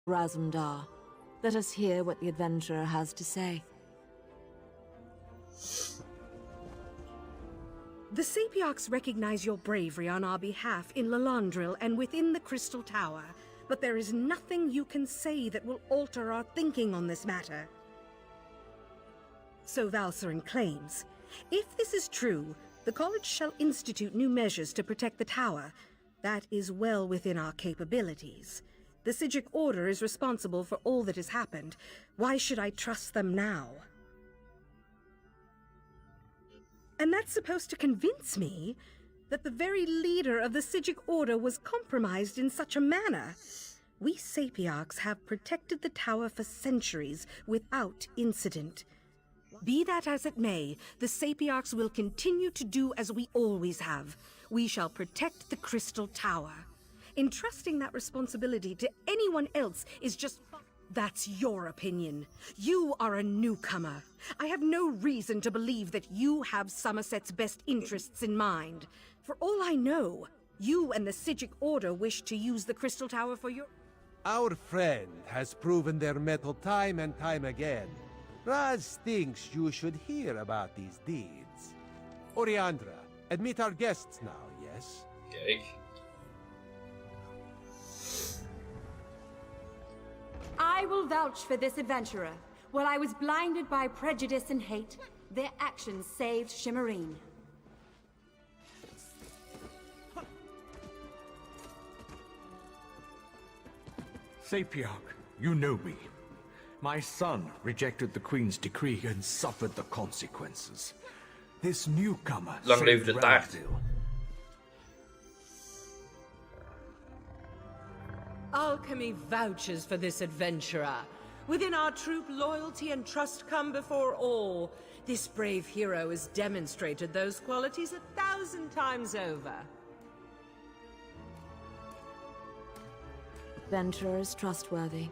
Razumdar, let us hear what the adventurer has to say. The Sapiarchs recognize your bravery on our behalf in Lalandril and within the Crystal Tower, but there is nothing you can say that will alter our thinking on this matter. So Valsarin claims. If this is true, the College shall institute new measures to protect the tower. That is well within our capabilities. The Psijic Order is responsible for all that has happened. Why should I trust them now? And that's supposed to convince me that the very leader of the Psijic Order was compromised in such a manner. We Sapiarchs have protected the tower for centuries without incident. Be that as it may, the Sapiarchs will continue to do as we always have. We shall protect the Crystal Tower. Entrusting that responsibility to anyone else is just... That's your opinion. You are a newcomer. I have no reason to believe that you have Somerset's best interests in mind. For all I know, you and the Psijic Order wish to use the Crystal Tower for your... Our friend has proven their mettle time and time again. Raz thinks you should hear about these deeds. Oriandra, admit our guests now, yes? Okay. I will vouch for this adventurer. While I was blinded by prejudice and hate, their actions saved Shimmerine. Sapiarch, you know me. My son rejected the Queen's decree and suffered the consequences. This newcomer Lang saved leefde taart. Randall. Alchemy vouches for this adventurer. Within our troop, loyalty and trust come before all. This brave hero has demonstrated those qualities 1,000 times over. Adventurer is trustworthy.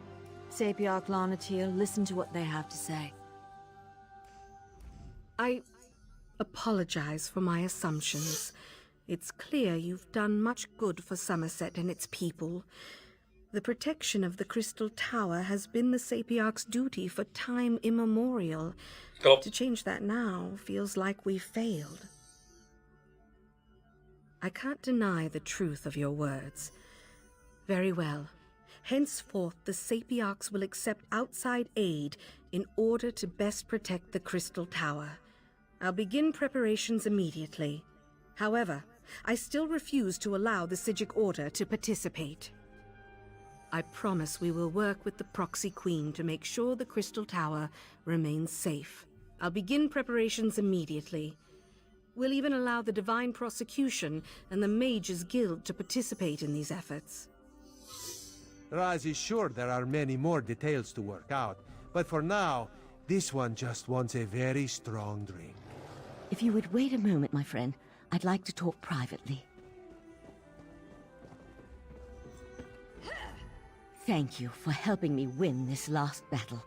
Sapiarch Larnatil, listen to what they have to say. I apologize for my assumptions. It's clear you've done much good for Somerset and its people. The protection of the Crystal Tower has been the Sapiarch's duty for time immemorial. Klopt. To change that now feels like we've failed. I can't deny the truth of your words. Very well. Henceforth, the Sapiarchs will accept outside aid in order to best protect the Crystal Tower. I'll begin preparations immediately. However, I still refuse to allow the Psijic Order to participate. I promise we will work with the Proxy Queen to make sure the Crystal Tower remains safe. I'll begin preparations immediately. We'll even allow the Divine Prosecution and the Mages Guild to participate in these efforts. Raz is sure there are many more details to work out, but for now, this one just wants a very strong drink. If you would wait a moment, my friend, I'd like to talk privately. Thank you for helping me win this last battle.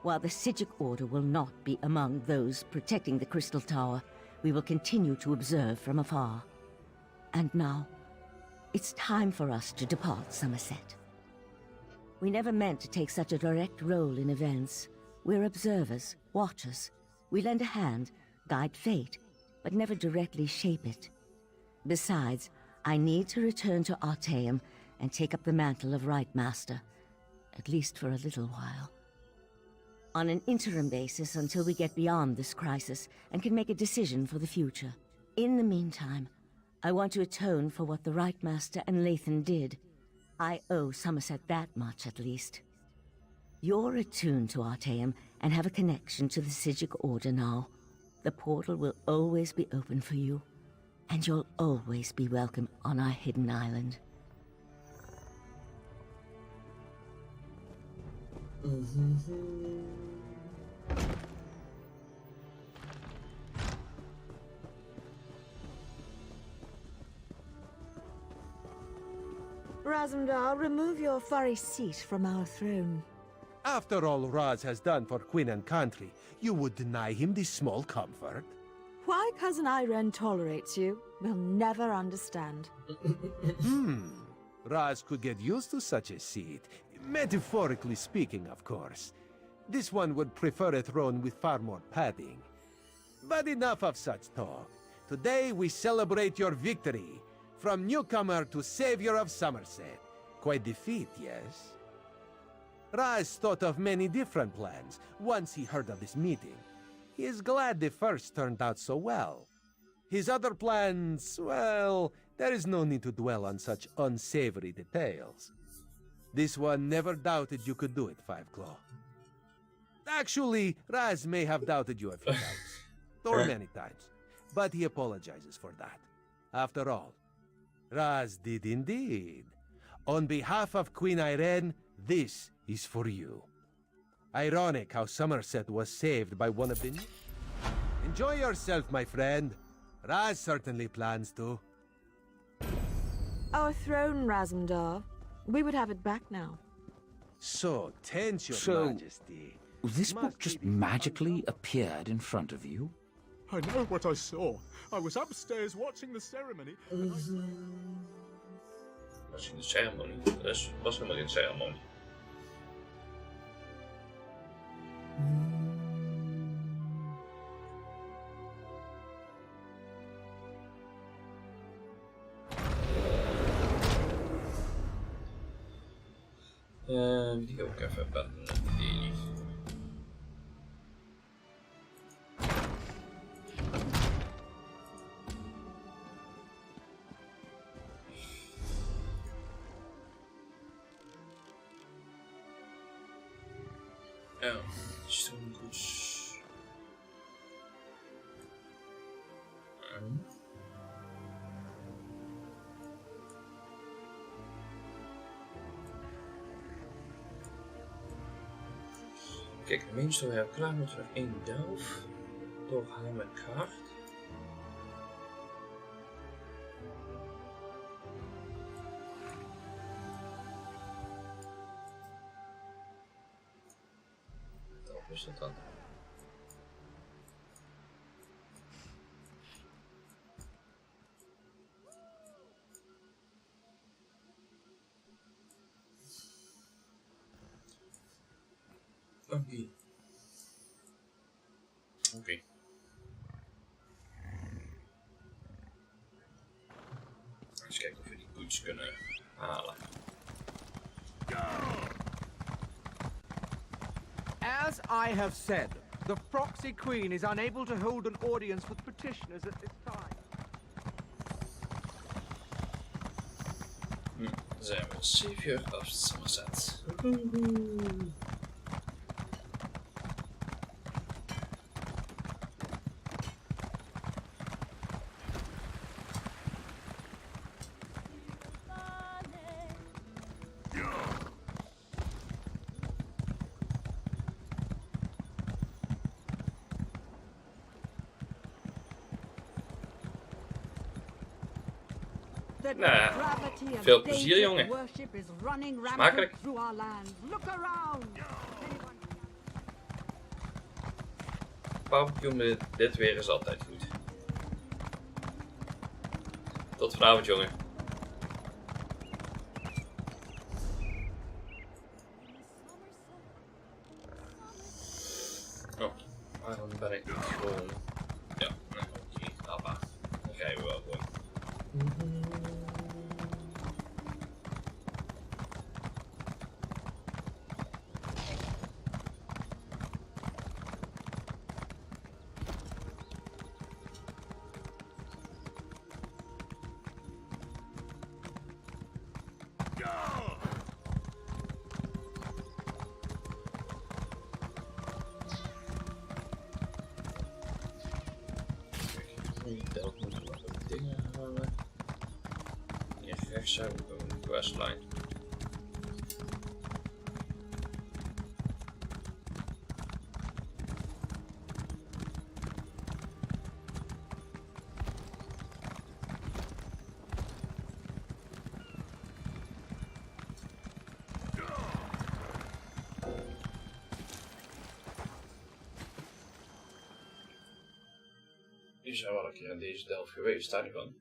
While the Psijic Order will not be among those protecting the Crystal Tower, we will continue to observe from afar. And now, it's time for us to depart Somerset. We never meant to take such a direct role in events. We're observers, watchers. We lend a hand, guide fate, but never directly shape it. Besides, I need to return to Artaeum and take up the mantle of Right Master, at least for a little while. On an interim basis until we get beyond this crisis and can make a decision for the future. In the meantime, I want to atone for what the Right Master and Lathan did. I owe Somerset that much, at least. You're attuned to Artaeum and have a connection to the Psijic Order now. The portal will always be open for you, and you'll always be welcome on our hidden island. Razumdar, remove your furry seat from our throne. After all Raz has done for Queen and country, you would deny him this small comfort? Why Cousin Irene tolerates you, we'll never understand. Raz could get used to such a seat, Metaphorically speaking, of course. This one would prefer a throne with far more padding. But enough of such talk. Today we celebrate your victory. From newcomer to savior of Somerset. Quite the feat, yes? Raz thought of many different plans once he heard of this meeting. He is glad the first turned out so well. His other plans, well, there is no need to dwell on such unsavory details. This one never doubted you could do it, Five Claw. Actually, Raz may have doubted you a few times. Or many times. But he apologizes for that. After all, Raz did indeed. On behalf of Queen Irene, this is for you. Ironic how Somerset was saved by one of the... Enjoy yourself, my friend. Raz certainly plans to. Our throne, Razumdar. We would have it back now. So tense, your majesty. This book just magically appeared in front of you? I know what I saw. I was upstairs watching the ceremony. Watching the ceremony? Dat was helemaal geen ceremony. Die ook even bellen. Die. Ja, stoomkoets. Kijk, de meeste hebben klaar moeten we nog één delf doorhalen met kaart. Wat is dat dan? Oké. Eens kijken of we die koets kunnen halen. As I have said, the proxy queen is unable to hold an audience with petitioners at this time. Dan zijn we savior of Somerset. Nou ja, veel plezier jongen. Smakelijk. Barbecue met dit weer is altijd goed. Tot vanavond jongen. Oh, waarom ben ik niet gewoon... Ja, nee, oké, appa. Dan ga je wel gewoon. Telk moeten we nog wat dingen halen. Hier rechts hebben we een questline. Die zijn wel een keer in deze delf geweest, daar niet van.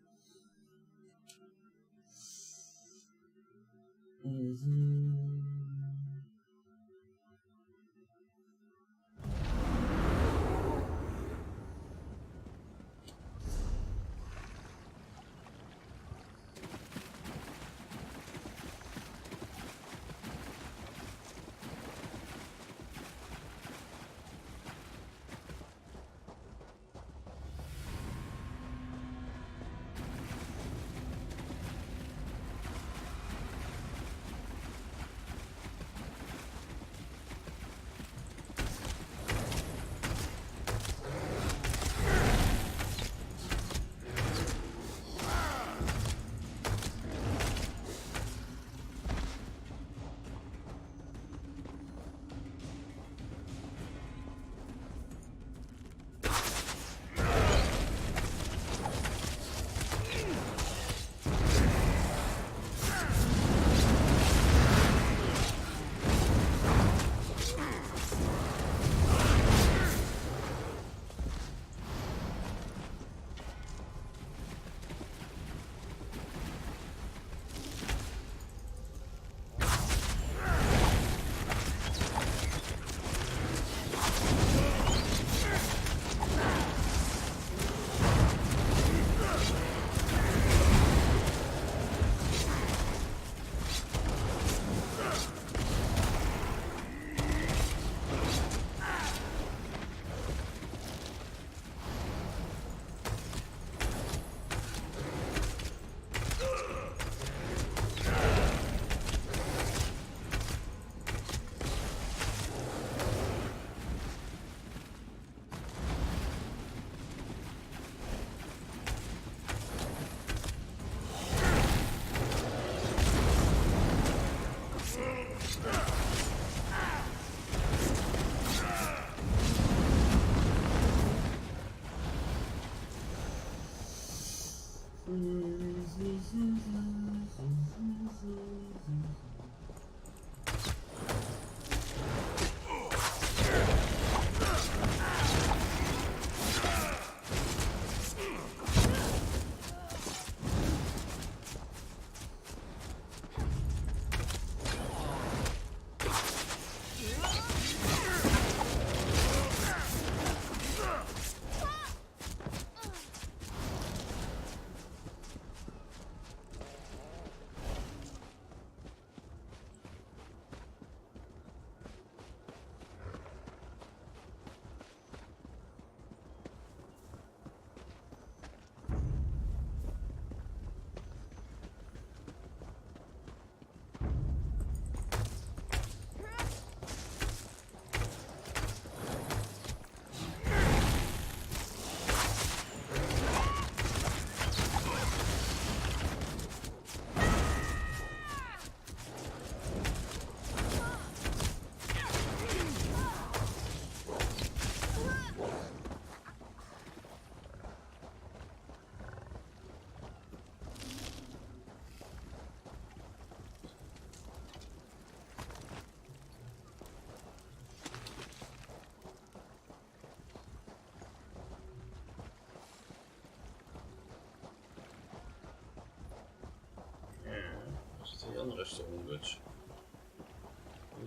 onrustig onguts.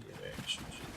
Hier ergens misschien.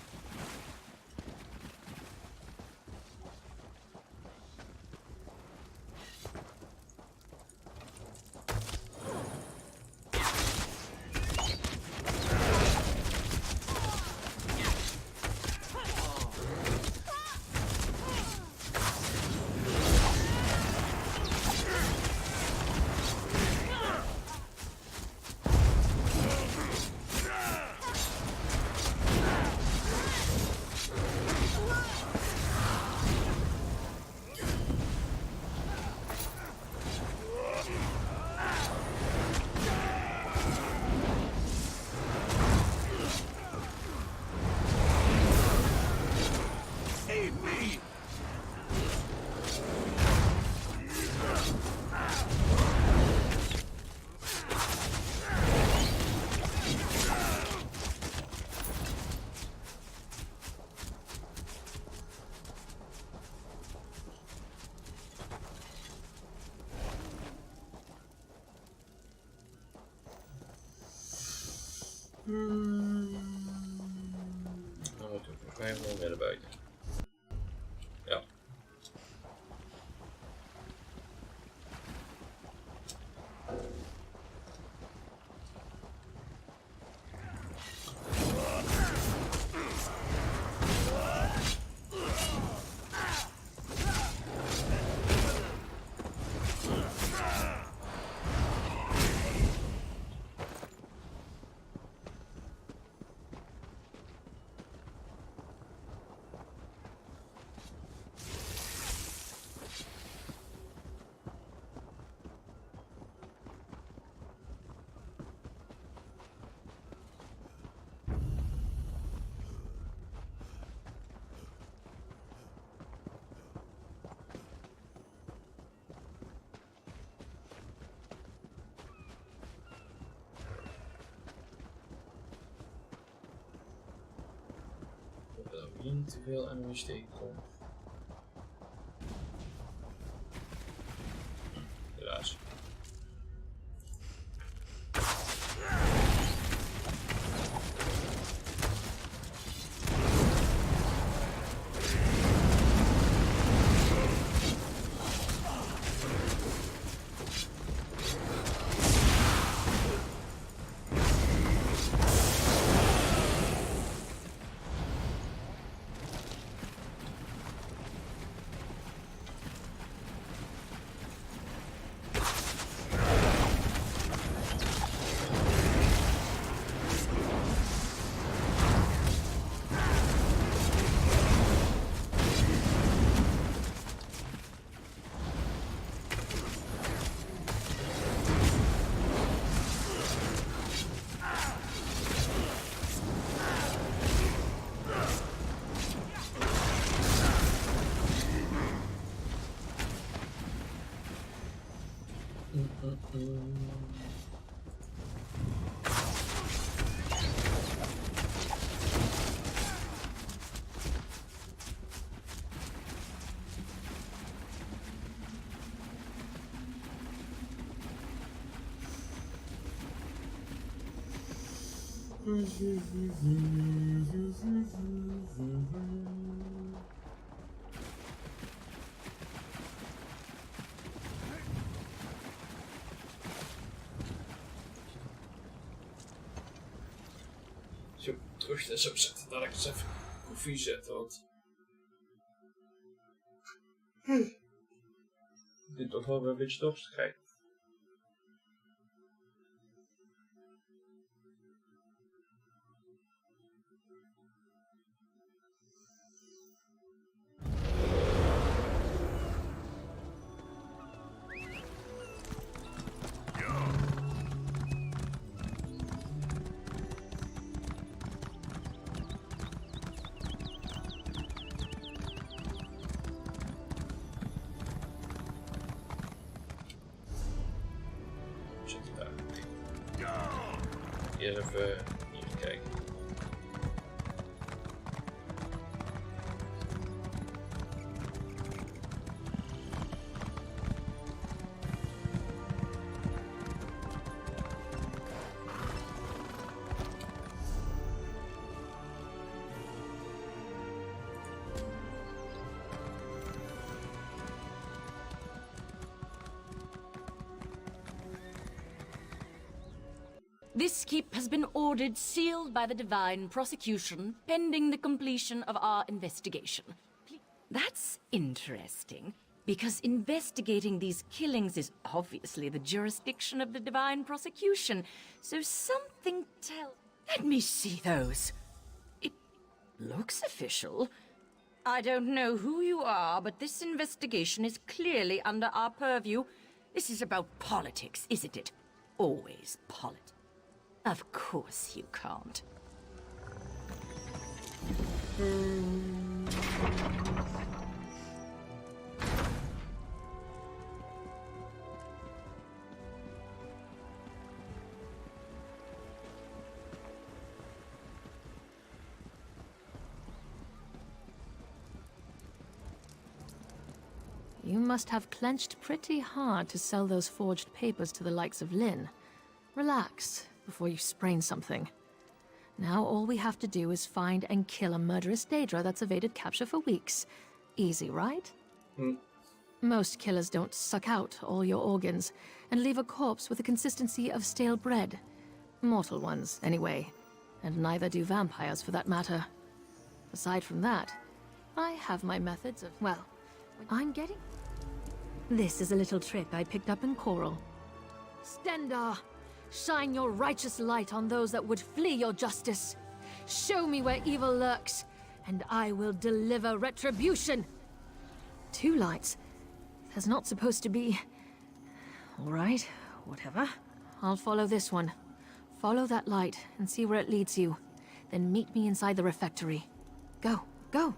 Dan moeten we volgens mij gewoon weer naar buiten. Ja. Dat we hier niet te veel enemies tegenkomen. Helaas. Zo, terug en zo zetten. Laat ik eens even koffie zetten, want... Dit toch wel een beetje dorstigheid. Hier even hier kijken. This keep has been ordered sealed by the divine prosecution, pending the completion of our investigation. That's interesting, because investigating these killings is obviously the jurisdiction of the divine prosecution, so something Let me see those. It looks official. I don't know who you are, but this investigation is clearly under our purview. This is about politics, isn't it? Always politics. Of course you can't. You must have clenched pretty hard to sell those forged papers to the likes of Lynn. Relax before you sprain something. Now all we have to do is find and kill a murderous Daedra that's evaded capture for weeks. Easy, right? Most killers don't suck out all your organs and leave a corpse with the consistency of stale bread. Mortal ones, anyway. And neither do vampires, for that matter. Aside from that, I have my methods of, well, I'm getting... This is a little trick I picked up in Coral. Stendar, shine your righteous light on those that would flee your justice. Show me where evil lurks, and I will deliver retribution. 2 lights. There's not supposed to be... All right, whatever. I'll follow this one. Follow that light and see where it leads you. Then meet me inside the refectory. Go, go!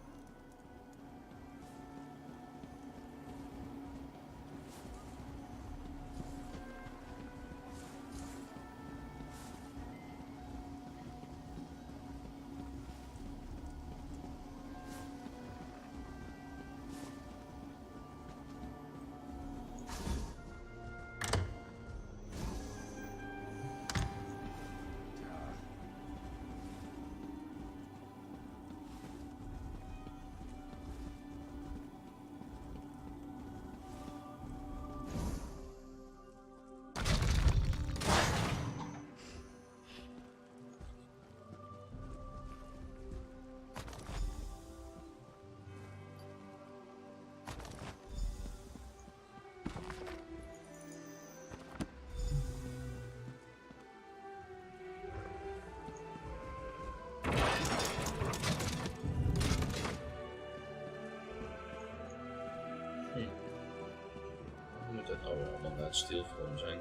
Moet dat nou allemaal naar het stilvorm zijn?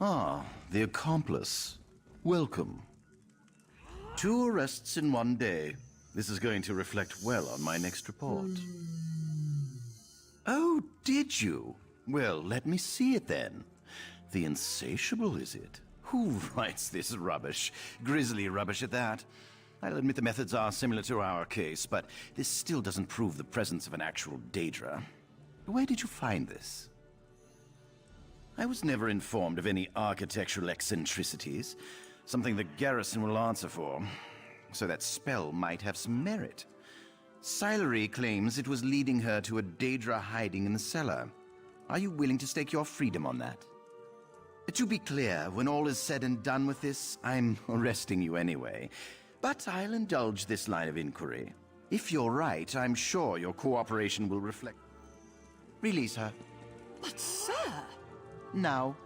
Ah, the accomplice. Welcome. 2 arrests in 1 day. This is going to reflect well on my next report. Oh, did you? Well, let me see it then. The Insatiable, is it? Who writes this rubbish? Grisly rubbish at that. I'll admit the methods are similar to our case, but this still doesn't prove the presence of an actual Daedra. Where did you find this? I was never informed of any architectural eccentricities, something the garrison will answer for, so that spell might have some merit. Silery claims it was leading her to a Daedra hiding in the cellar. Are you willing to stake your freedom on that? To be clear, when all is said and done with this, I'm arresting you anyway. But I'll indulge this line of inquiry. If you're right, I'm sure your cooperation will reflect... Release her. But sir... Now.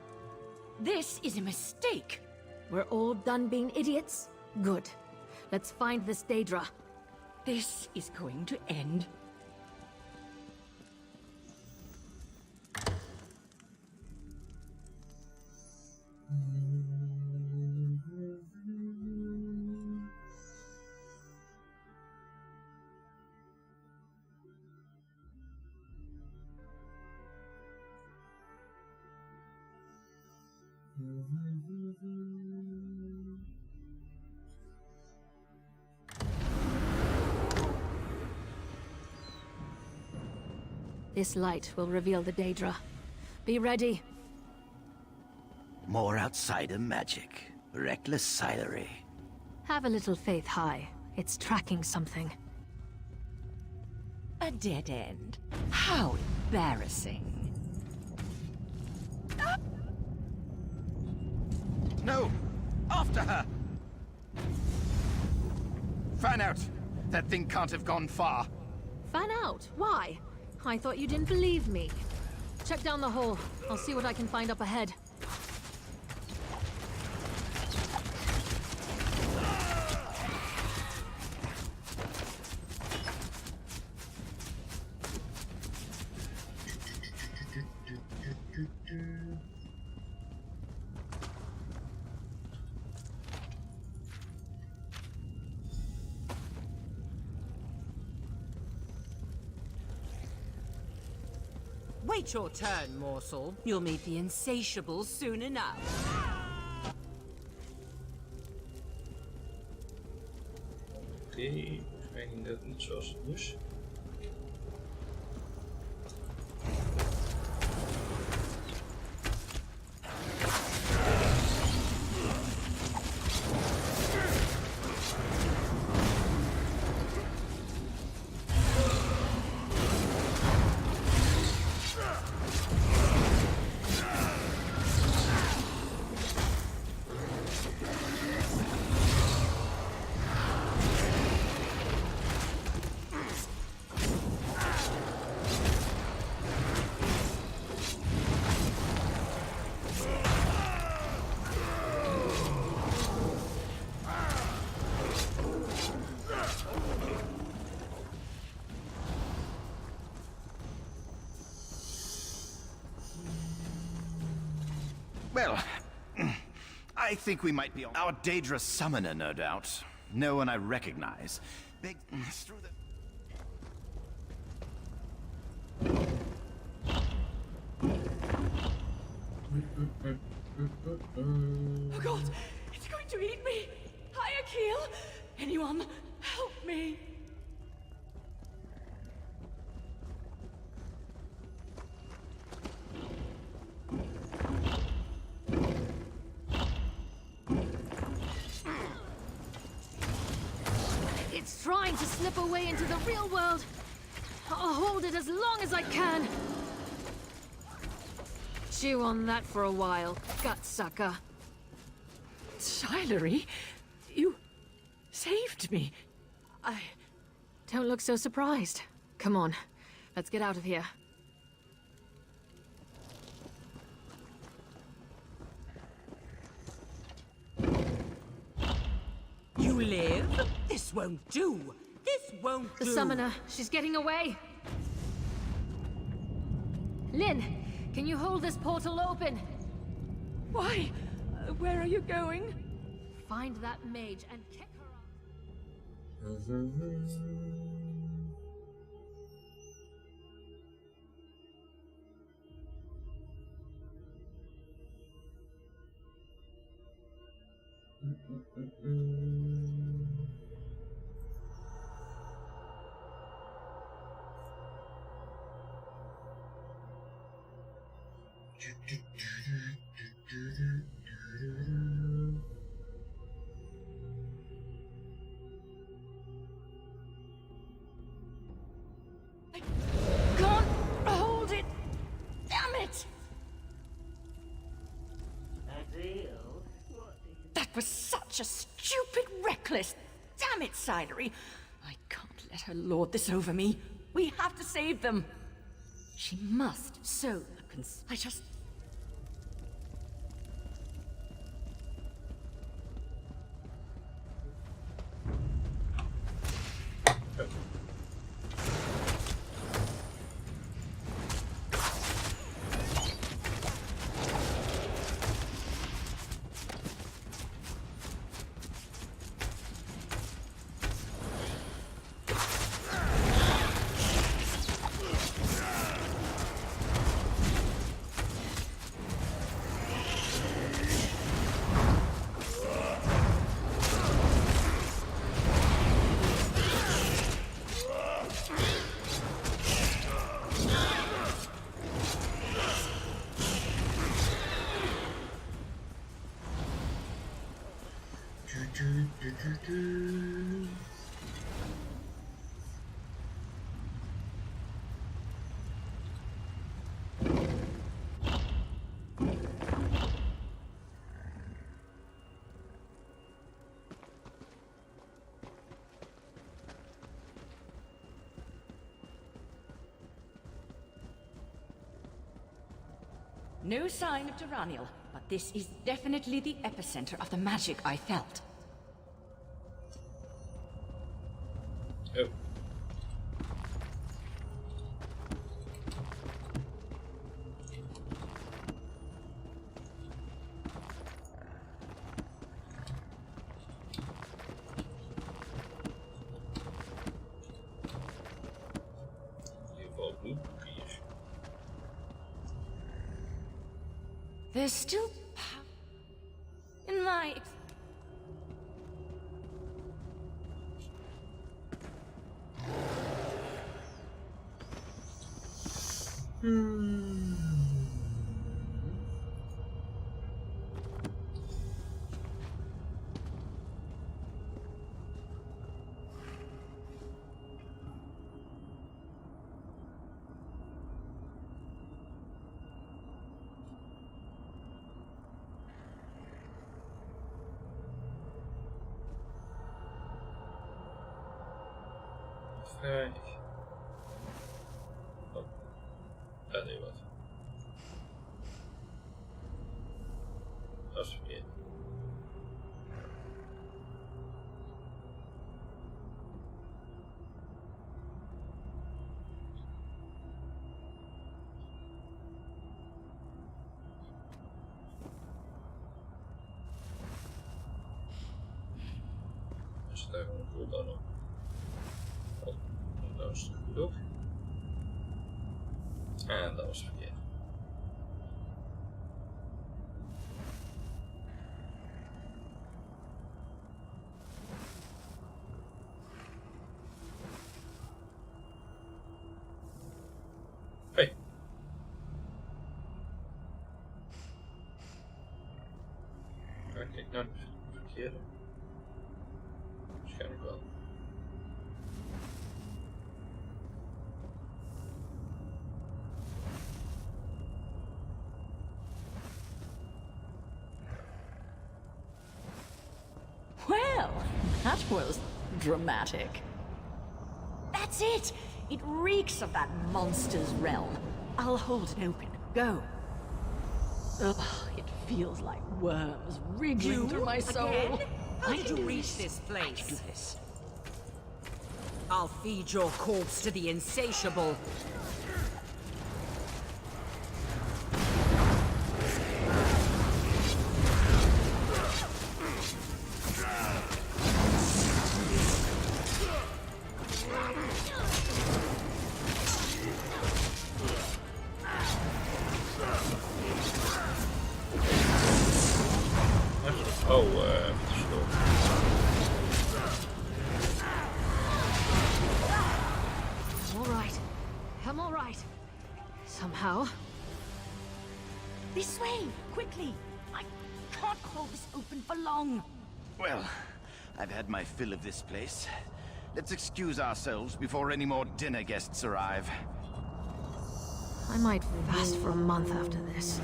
This is a mistake. We're all done being idiots? Good. Let's find this Daedra. This is going to end. This light will reveal the Daedra. Be ready. More outsider magic. Reckless silery. Have a little faith, High. It's tracking something. A dead end. How embarrassing. No! After her! Fan out! That thing can't have gone far. Fan out? Why? I thought you didn't believe me. Check down the hole. I'll see what I can find up ahead. Wait your turn, morsel. You'll meet the insatiable soon enough. Oké, volgens mij ging dat niet zoals het moest. Well, I think we might be on our Daedra summoner, no doubt. No one I recognize. Big through the... Oh god, it's going to eat me! Hi, Akil! Anyone, help me! It's trying to slip away into the real world. I'll hold it as long as I can. Chew on that for a while, gutsucker. Silery, you saved me. Don't look so surprised. Come on, let's get out of here. You live? This won't do. This won't do. The summoner, she's getting away. Lynn, can you hold this portal open? Why? Where are you going? Find that mage and kick her out. I can't hold it! Damn it! That was such a stupid, reckless... Damn it, Silery! I can't let her lord this over me. We have to save them. She must sow a I just... No sign of Duranial, but this is definitely the epicenter of the magic I felt. Oh. There's still power in my... Vijf. Oh. Ah, nee, wat. Dat is verkeerd. Er staat gewoon een cooldown op. Dat is goed ook. En dat was verkeerd. Hey. Kijk nou de verkeerde. Waarschijnlijk wel. Well, that was dramatic. That's it! It reeks of that monster's realm. I'll hold it open. Go. Ugh, it feels like worms wriggling through my soul. Again? How I did can you do reach this. this I can place? do this. I'll feed your corpse to the insatiable. I'm all right. Somehow. This way! Quickly! I can't hold this open for long. Well, I've had my fill of this place. Let's excuse ourselves before any more dinner guests arrive. I might fast for a month after this.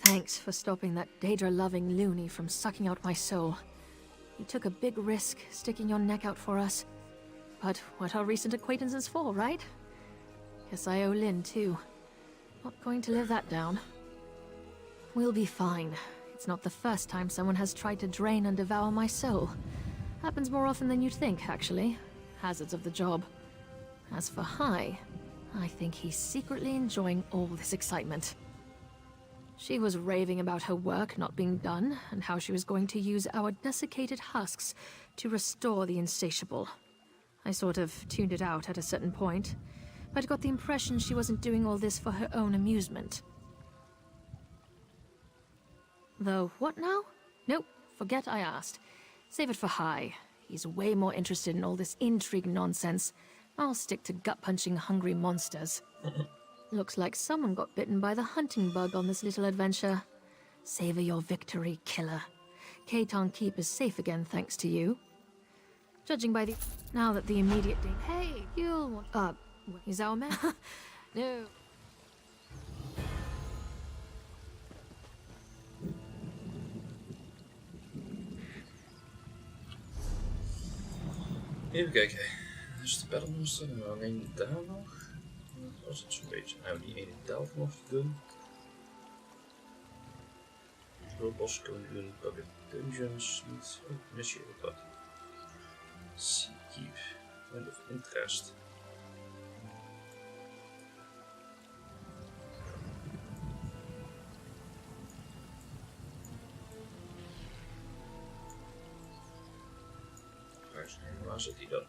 Thanks for stopping that Daedra-loving loony from sucking out my soul. You took a big risk sticking your neck out for us. But what are recent acquaintances for, right? Guess I owe Lynn, too. Not going to live that down. We'll be fine. It's not the first time someone has tried to drain and devour my soul. Happens more often than you'd think, actually. Hazards of the job. As for Hai, I think he's secretly enjoying all this excitement. She was raving about her work not being done, and how she was going to use our desiccated husks to restore the insatiable. I sort of tuned it out at a certain point, but got the impression she wasn't doing all this for her own amusement. Though, what now? Nope, forget I asked. Save it for Hai. He's way more interested in all this intrigue nonsense. I'll stick to gut-punching hungry monsters. Looks like someone got bitten by the hunting bug on this little adventure. Savor your victory, killer. Katon Keep is safe again thanks to you. Judging by the... Now that the immediate... Hey, you'll want... is our man? No. Even kijken. Dat is de Battlemonster en alleen daar nog. Dat was het zo'n beetje. Nou, die ene delf nog te doen. Robots kunnen doen, Public Dungeons, niet. Oh, missie ook wat. Sea Keep. Point of Interest. Waar zit die dan?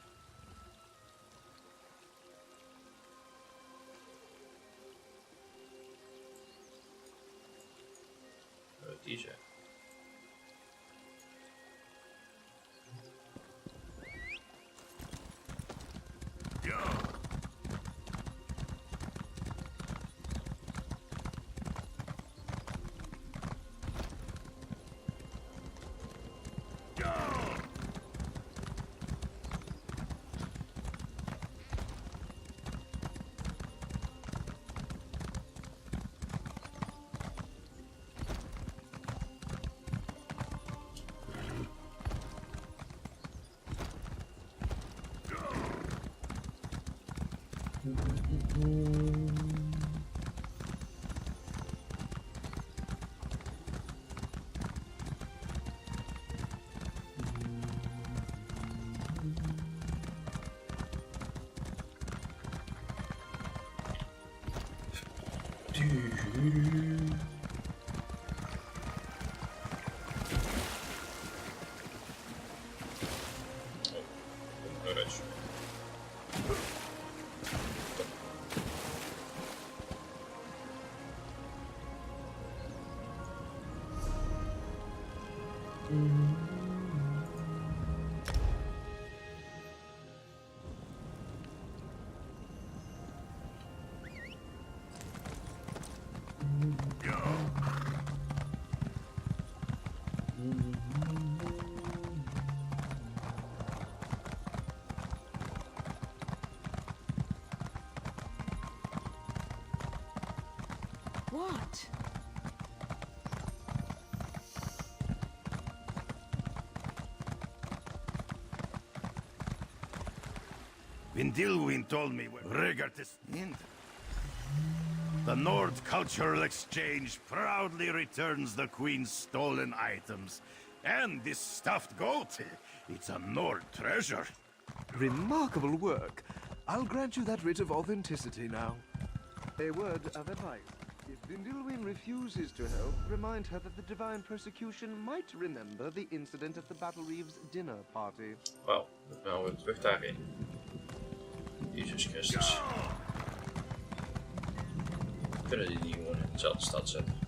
Die zijn. What? Vindilwin told me regardless. The Nord Cultural Exchange proudly returns the Queen's stolen items. And this stuffed goat, it's a Nord treasure. Remarkable work. I'll grant you that writ of authenticity now. A word of advice. If Vindilwin refuses to help, remind her that the divine persecution might remember the incident at the Battle Reeves dinner party. Wauw, dan gaan we terug daarin. Jezus Christus. Kunnen die niet gewoon in dezelfde stad zetten?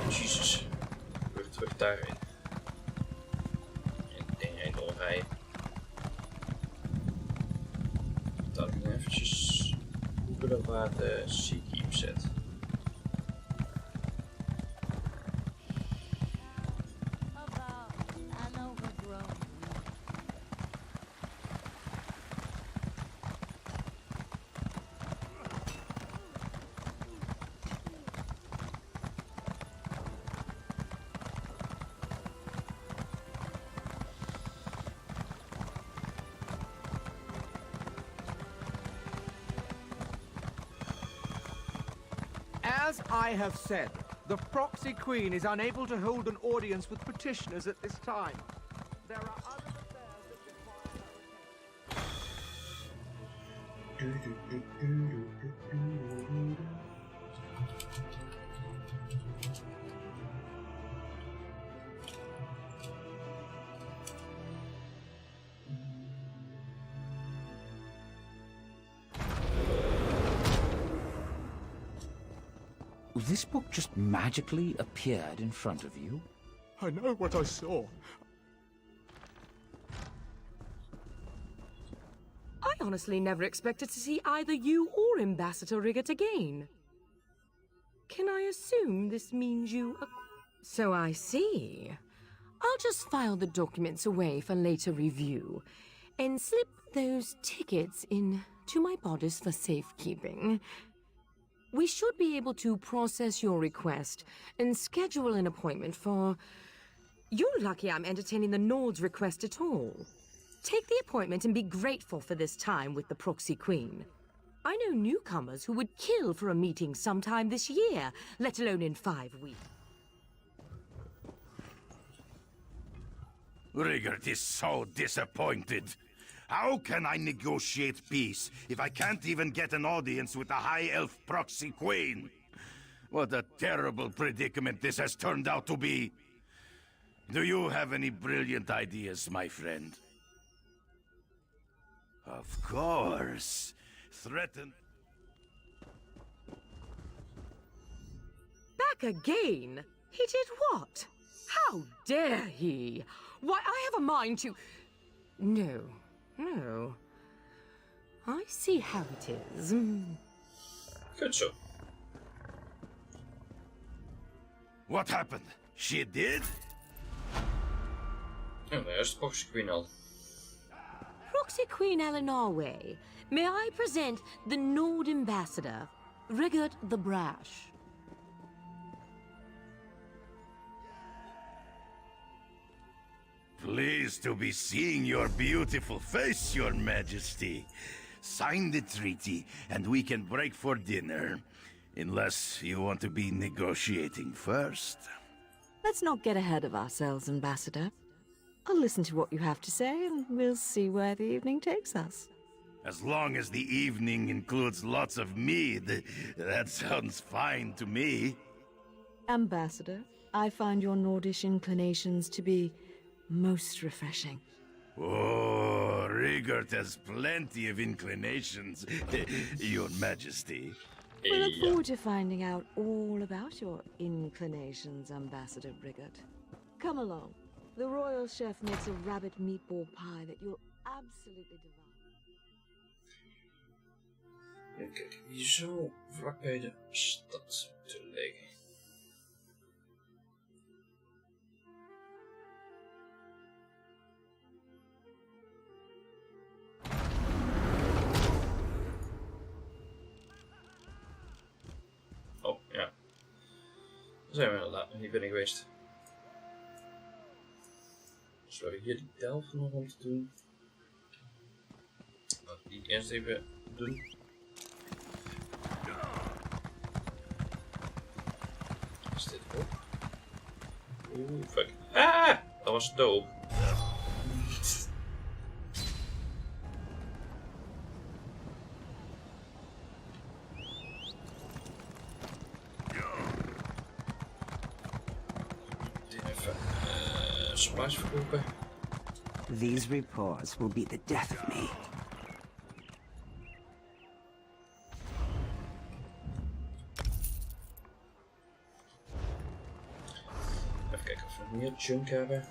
Jezus, weer terug daarin. En ding heen doorrijden. Dat ik nu eventjes googelen waar de Sea Keep zit. As I have said, the Proxy Queen is unable to hold an audience with petitioners at this time. There are other affairs that require... this book just magically appeared in front of you? I know what I saw. I honestly never expected to see either you or Ambassador Riggett again. Can I assume this means you... So I see. I'll just file the documents away for later review, and slip those tickets into my bodice for safekeeping. We should be able to process your request and schedule an appointment for... You're lucky I'm entertaining the Nord's request at all. Take the appointment and be grateful for this time with the Proxy Queen. I know newcomers who would kill for a meeting sometime this year, let alone in 5 weeks. Riggert is so disappointed. How can I negotiate peace if I can't even get an audience with the High Elf Proxy Queen? What a terrible predicament this has turned out to be. Do you have any brilliant ideas, my friend? Of course. Threaten... Back again? He did what? How dare he? Why, I have a mind to... No. I see how it is. Good so. What happened? She did? Oh, daar is de Proxy Queen al. Proxy Queen Eleanorway, may I present the Nord Ambassador, Riggert the Brash. Pleased to be seeing your beautiful face, Your Majesty. Sign the treaty, and we can break for dinner. Unless you want to be negotiating first. Let's not get ahead of ourselves, Ambassador. I'll listen to what you have to say, and we'll see where the evening takes us. As long as the evening includes lots of mead, that sounds fine to me. Ambassador, I find your Nordish inclinations to be most refreshing. Oh, Riggert has plenty of inclinations, Your Majesty. We look forward to finding out all about your inclinations, Ambassador Riggert. Come along. The royal chef makes a rabbit meatball pie that you'll absolutely devour. Ja, kijk, die zo vlak bij de stad te liggen. Oh, ja. Daar zijn we inderdaad nog niet binnen geweest. Dus we hebben hier die delf nog om te doen. Laten we die eerst even doen. Is dit ook? Oeh, fuck. Ah! Dat was dope. Supplies verkopen. These reports will be the death of me. Even kijken of we nog meer junk hebben.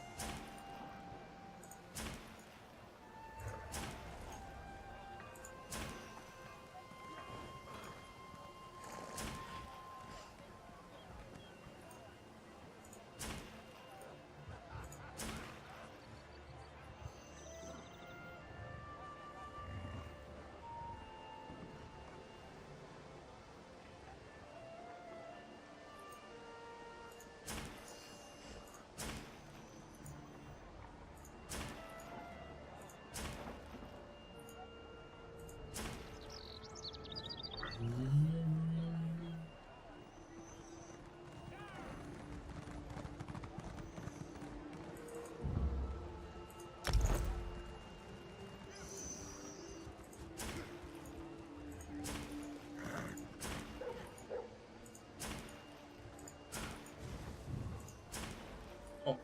Oh,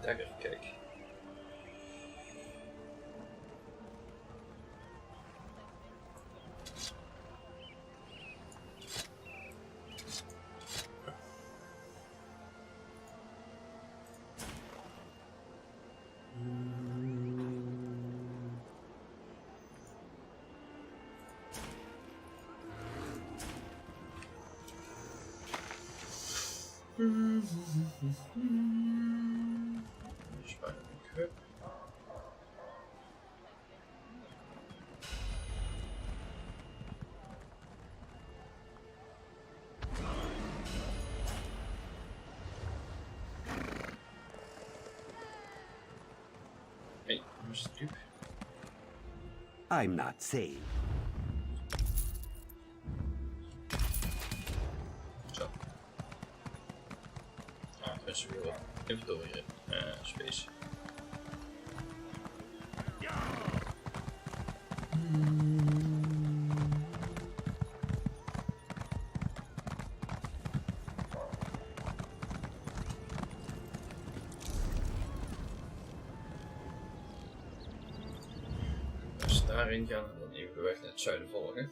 dagger, kijk. Equip. Hey, where's the dupe? I'm not sane. Zo. Ah, best weer wat inventory space. Als we daarin gaan en dan even de weg naar het zuiden volgen.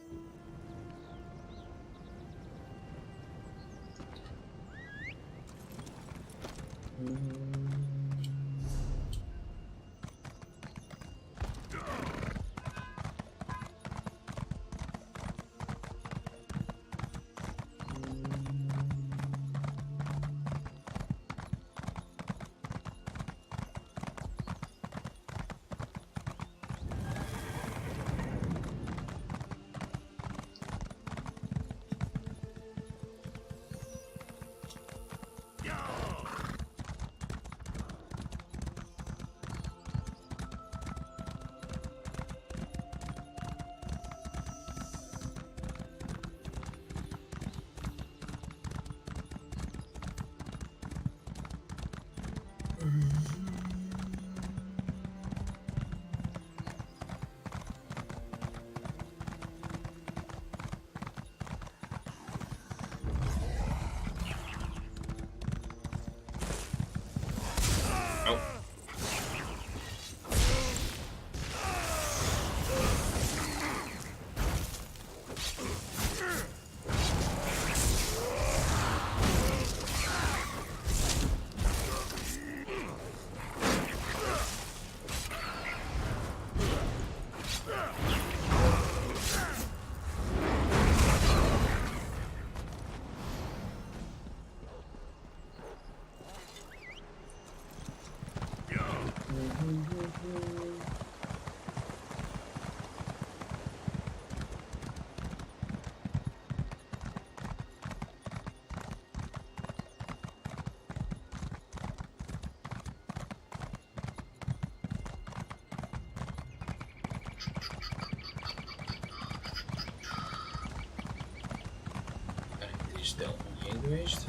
Stel nog niet heen geweest.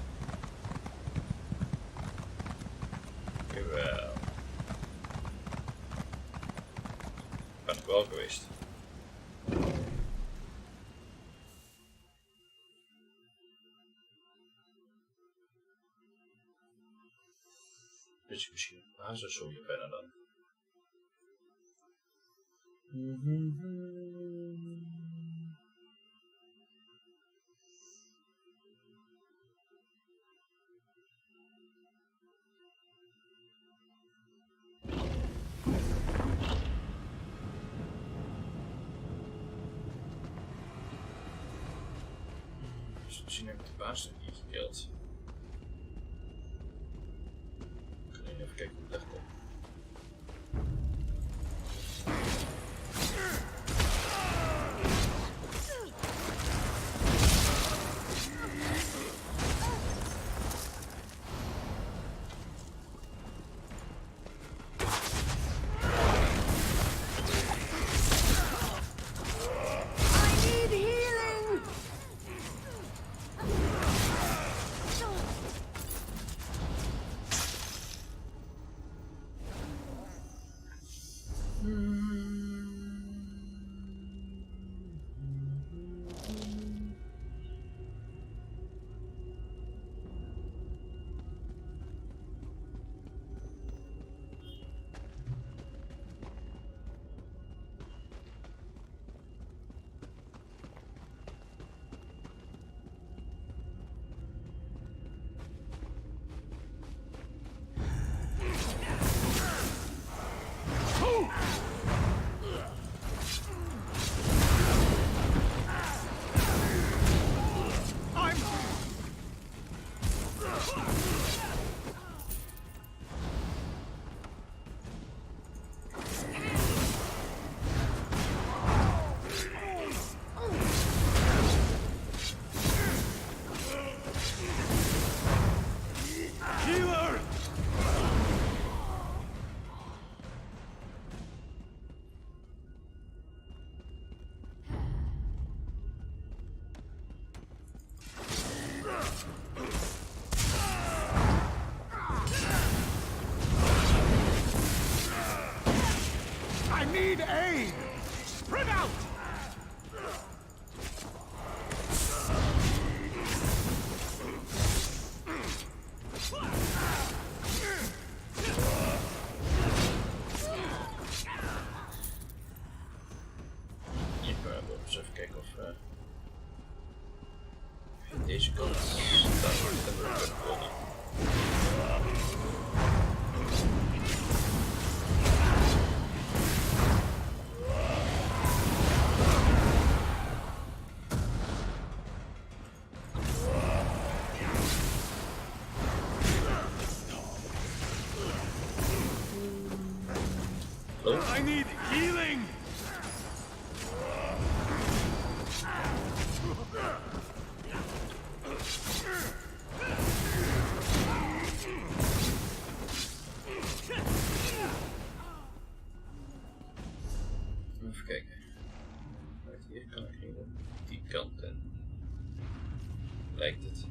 Jawel. Ben ik wel geweest. Dus misschien een basis zo hier verder dan. Misschien heb ik de baas nog niet gekild. Ik ga even kijken hoe het daar komt. need aid! Spread out! Dus even kijken of deze kant daar kunnen komen. I need healing! Even kijken. Hier kan ik niet op die kant en lijkt het.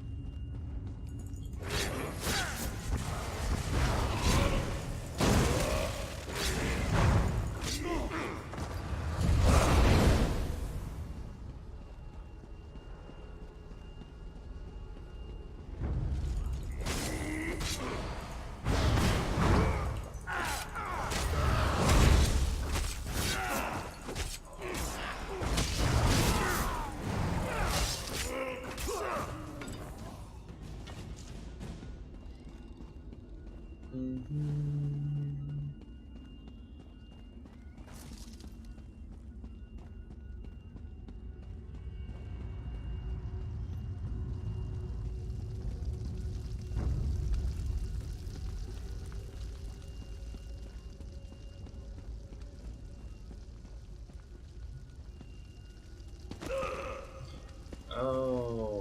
Oh.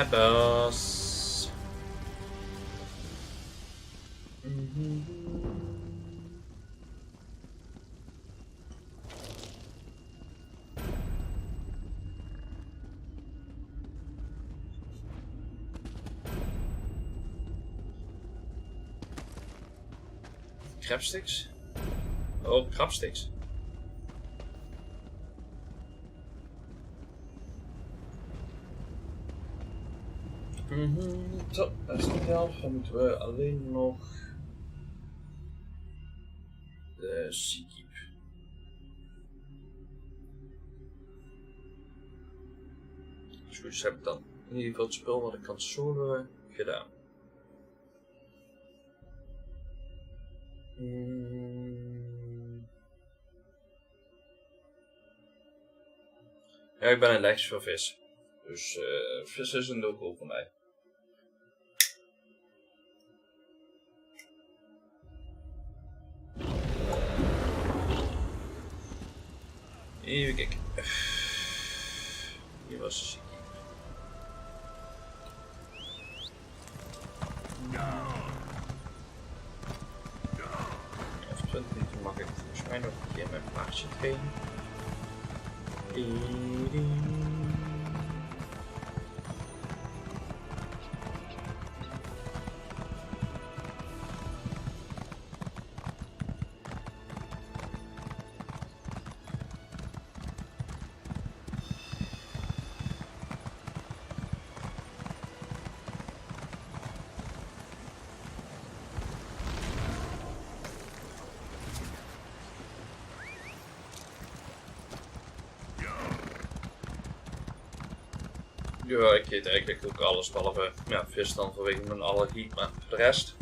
Boss. Crabsticks? Oh, crabsticks. Zo, dat is niet de helft. Dan moeten we alleen nog de Seakeep. Dus heb ik dan in ieder geval het spel wat ik kan soloen gedaan. Ja, ik ben een lijstje voor vis. Dus vis is een doel voor mij. Even kijken. Hier was de Seakeep. Over 20 minuten mag ik volgens mij nog een keer mijn paardje trainen. Ja, ik eet eigenlijk ook alles behalve ja, vis dan vanwege mijn allergie, maar voor de rest.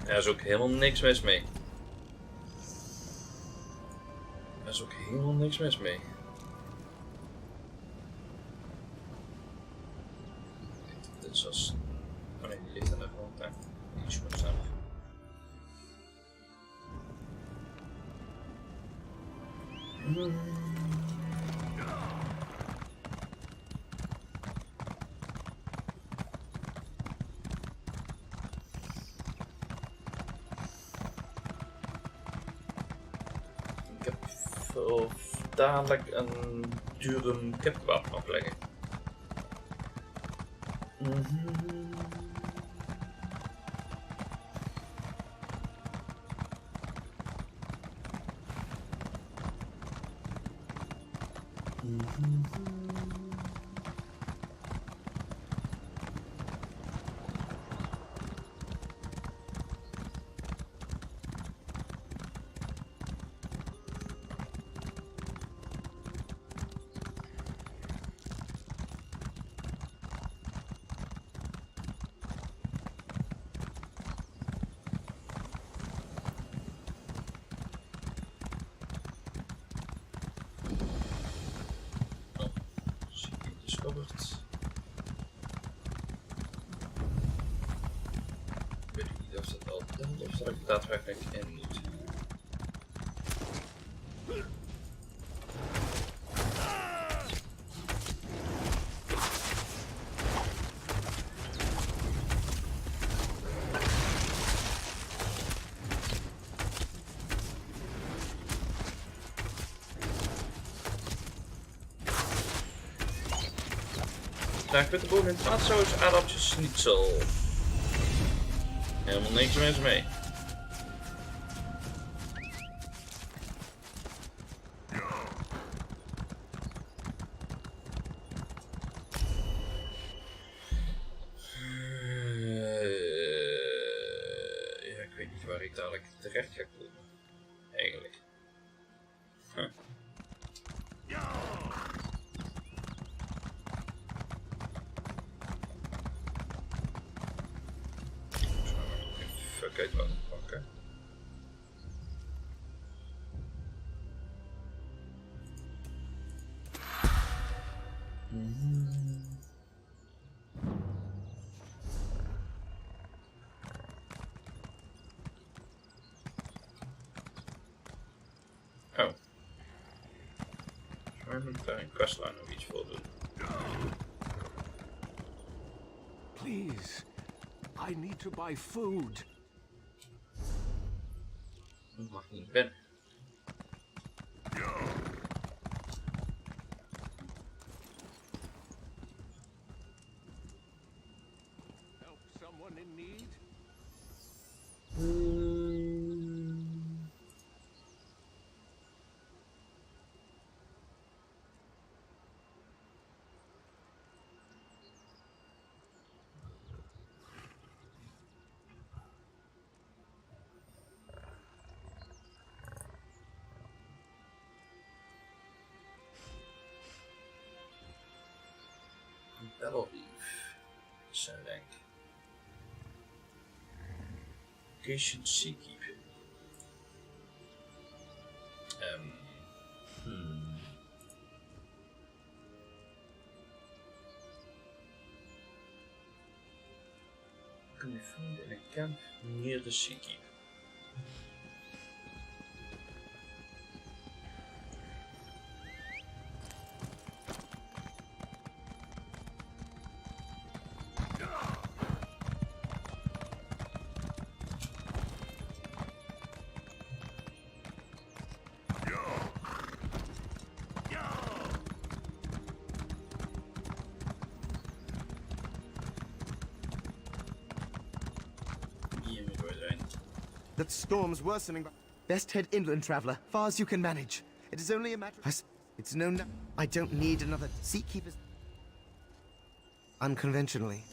Er is ook helemaal niks mis mee. Er is ook helemaal niks mis mee. Dit is als... Oh nee, die ligt aan de grond. Hè. Die is goed zelf. Ik heb voor dadelijk een dure kipkebab nog liggen. Weet ik niet of dat al telt of dat ik daadwerkelijk in moet. Graag witte bonen in tomatensaus, aardappeltjes, schnitzel. Helemaal niks mis mee. Ja, ik weet niet waar ik dadelijk terecht ga komen. Eigenlijk. Huh. Fuck uit wat pakken. Oh. Waar moet ik daar een questline nog iets voor doen? Please, I need to buy food. Ik mag niet binnen. Help someone in need? Zijn denk. Location Seakeep. Can be found in a camp near the Seakeep. that storm's worsening. Best head inland, traveler. Far as you can manage. It is only a matter of... It's known now. I don't need another sea keeper's... Unconventionally.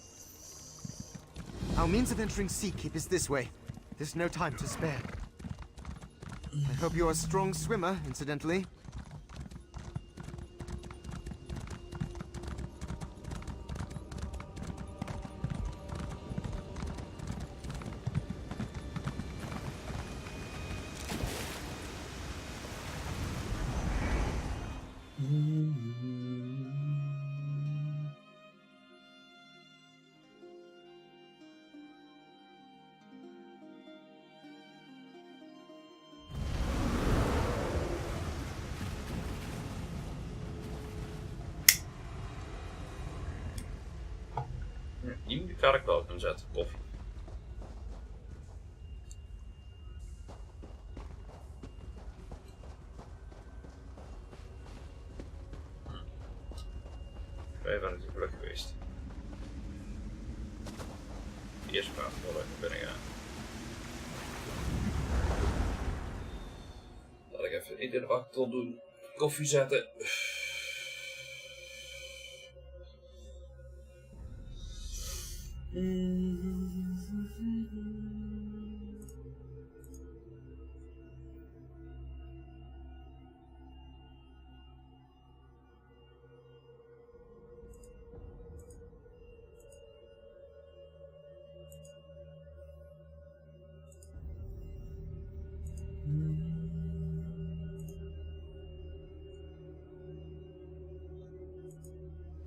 Our means of entering Sea Keep is this way. There's no time to spare. I hope you're a strong swimmer, incidentally. Die ga ik wel kunnen zetten. Koffie. Wij waren natuurlijk druk geweest. Eerst maar wel even binnen gaan. Laat ik even iets in de wachtel doen. Koffie zetten.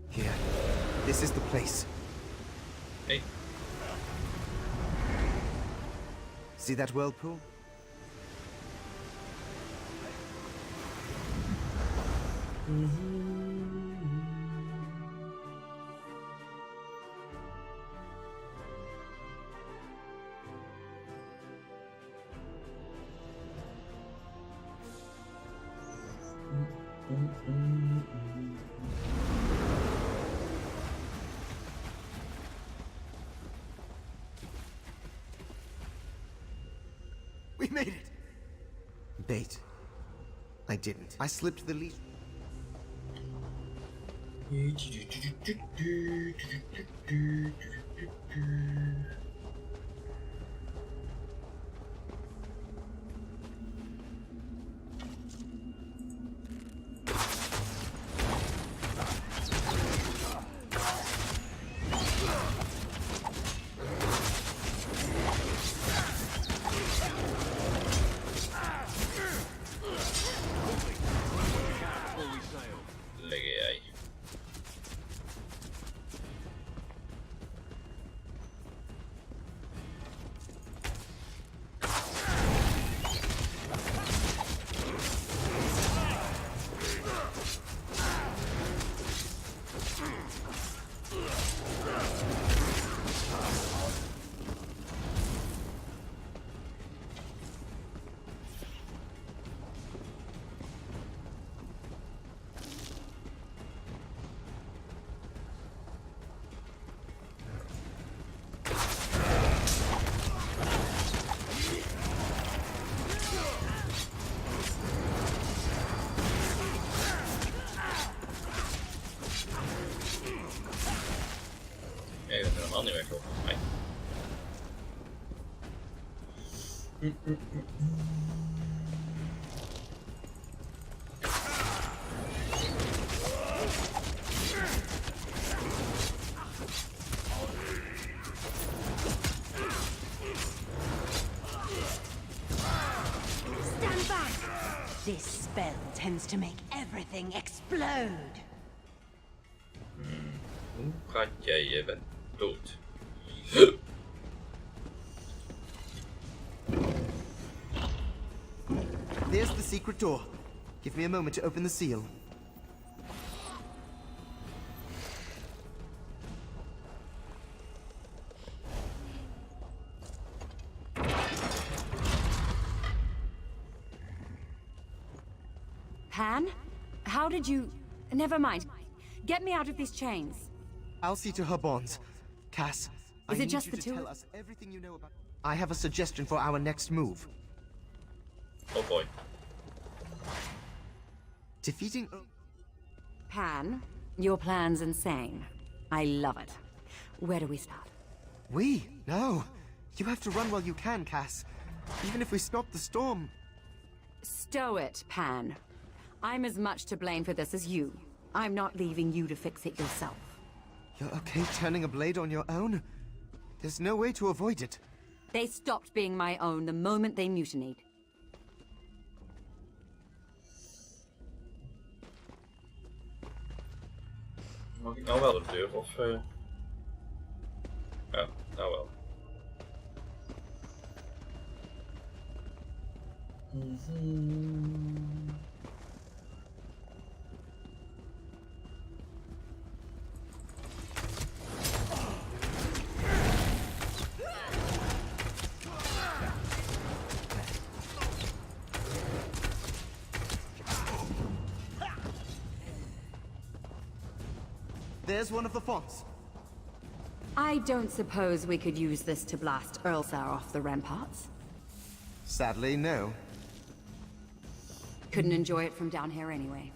Here. This is the place. Hey. See that whirlpool? We made it! Bait. I didn't. I slipped the leash. Nee, dat is helemaal niet meer klopt. Nee. Stand back! This spell tends to make everything explode. Hoe gaat jij? Je bent dood. There's the secret door. Give me a moment to open the seal. Pan? How did you... Never mind. Get me out of these chains. I'll see to her bonds. Cass, Is I it need just you the to two? tell us everything you know about... I have a suggestion for our next move. Oh boy. Defeating... Pan, your plan's insane. I love it. Where do we start? No. You have to run while you can, Cass. Even if we stop the storm. Stow it, Pan. I'm as much to blame for this as you. I'm not leaving you to fix it yourself. You're okay turning a blade on your own? There's no way to avoid it. They stopped being my own the moment they mutinied. Mag ik nou wel de deur of... Ja, nou wel. There's one of the fonts. I don't suppose we could use this to blast Earlsar off the ramparts? Sadly, no. Couldn't enjoy it from down here anyway.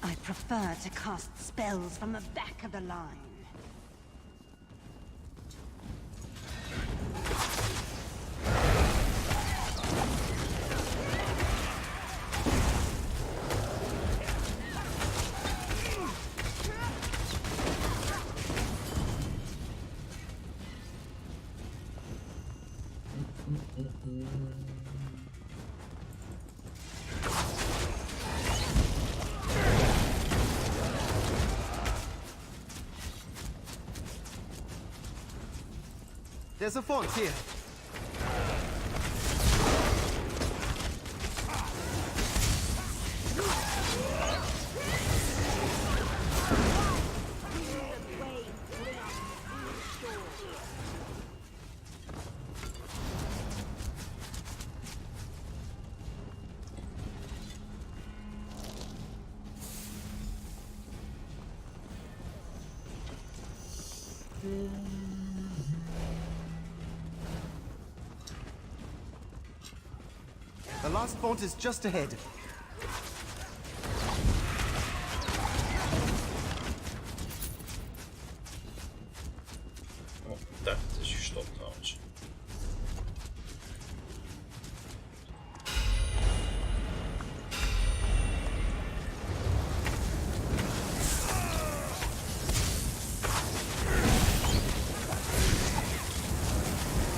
I prefer to cast spells from the back of the line. There's a font here. The last font is just ahead. Oh, dat is gestopt trouwens.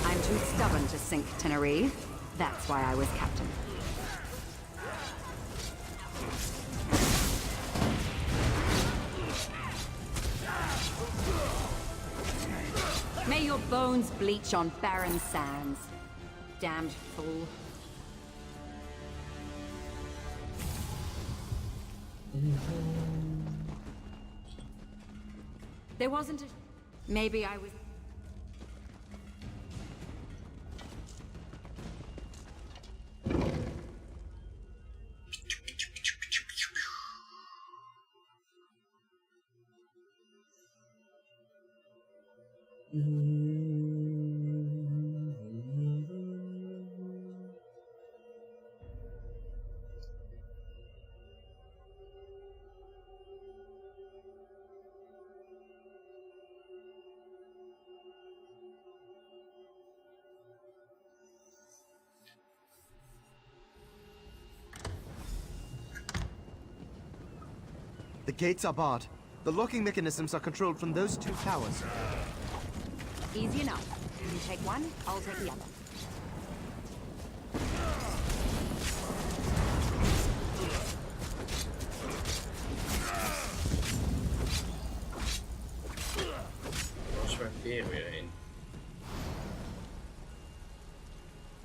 I'm too stubborn to sink Tenerife. That's why I was captain. May your bones bleach on barren sands. Damned fool. There wasn't a... Maybe I was... The gates are barred. The locking mechanisms are controlled from those two towers. Easy enough. You take one, I'll take the other.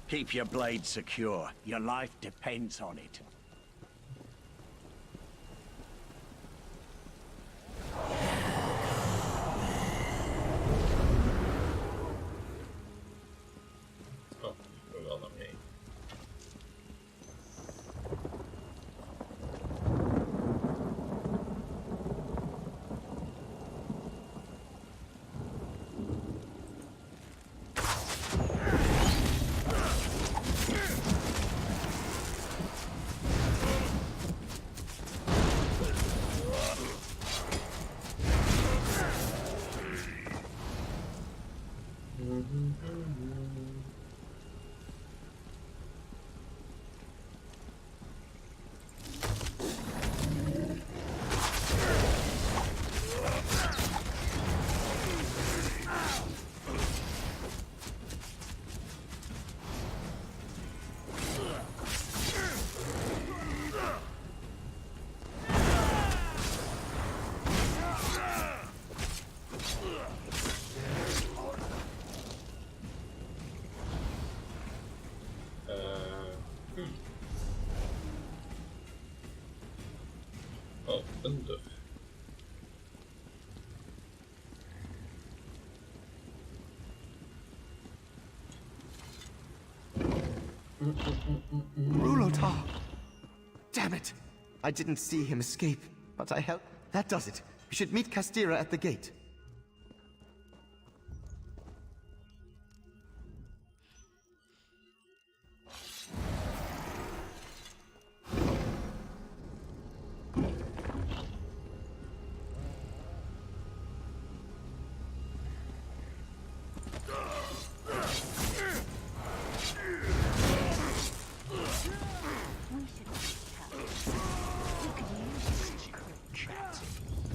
Keep your blade secure. Your life depends on it. Oh, een deur. Rulotar! Damn it! I didn't see him escape, but I helped. That does it. We should meet Castira at the gate.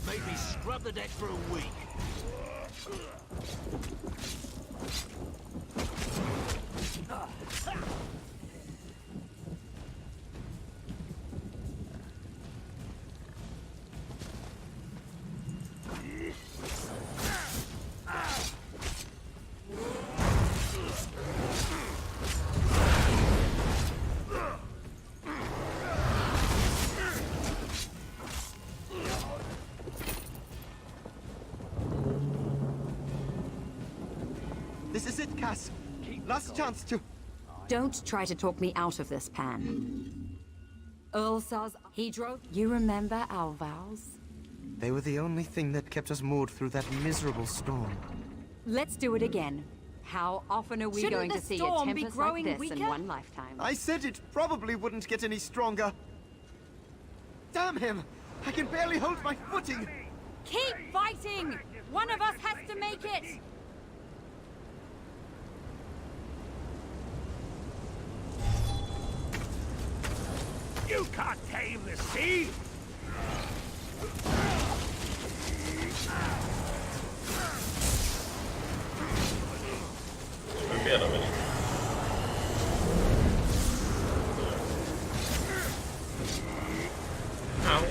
Maybe scrub the deck for a week. This is it, Cass. Last chance to... Don't try to talk me out of this, Pan. Earl says he drove... You remember our vows? They were the only thing that kept us moored through that miserable storm. Let's do it again. How often are we going to see a tempest like this in one lifetime? I said it probably wouldn't get any stronger. Damn him! I can barely hold my footing! Keep fighting! One of us has to make it! You can't tame the sea! Probeer hem niet. Auw.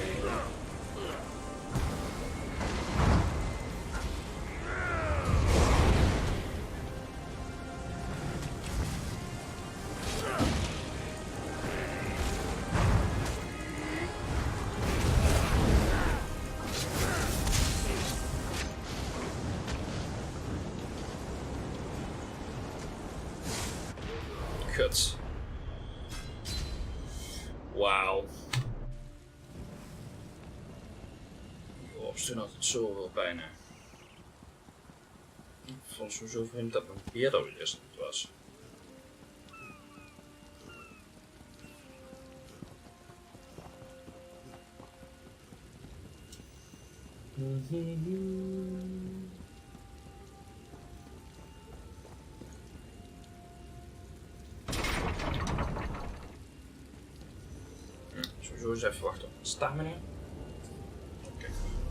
kut. Wauw. Die ops doen altijd zoveel pijn. Hè. Ik vond sowieso vreemd dat mijn beer er weer eens niet was. Sowieso eens even wachten op stamina. Oké,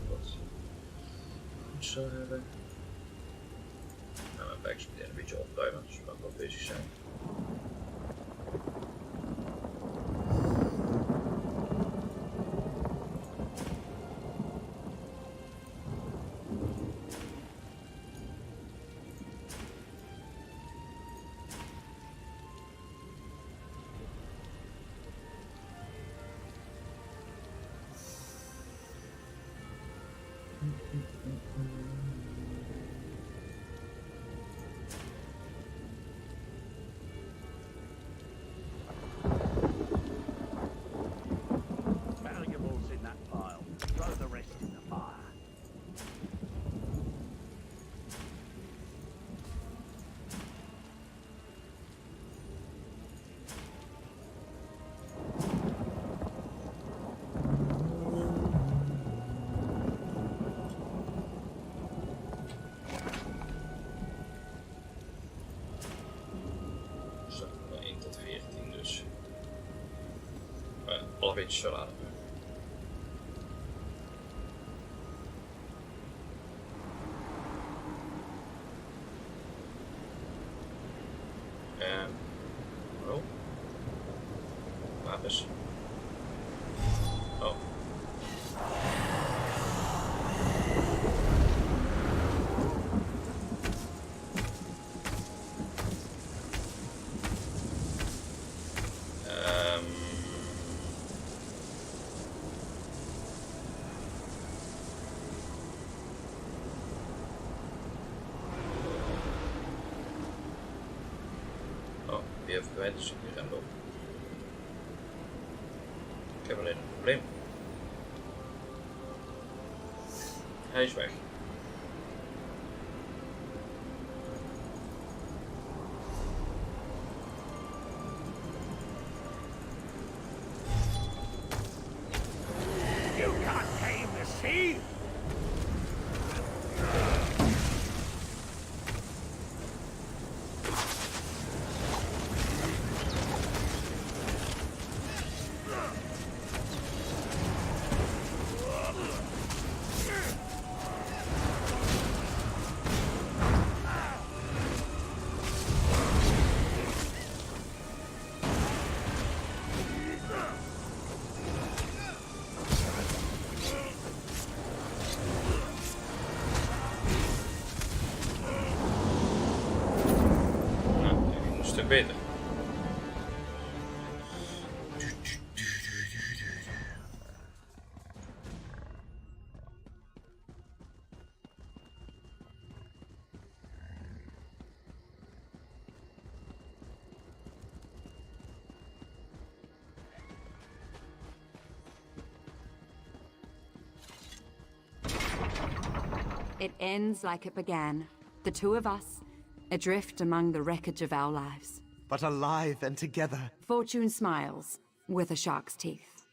wat goed zou hebben. Nou, mijn backs meteen een beetje opruimen, zodat we wel bezig zijn. Valuables in that pile. Throw the rest in the fire. Alle beetje salade. Oh. Wapens. Oh. Weer verwijt, dus ik weer aan lopen. Ik heb alleen een probleem. Hij is weg. You can't tame the sea! Beter. It ends like it began. The two of us, adrift among the wreckage of our lives. But alive and together. Fortune smiles, with a shark's teeth.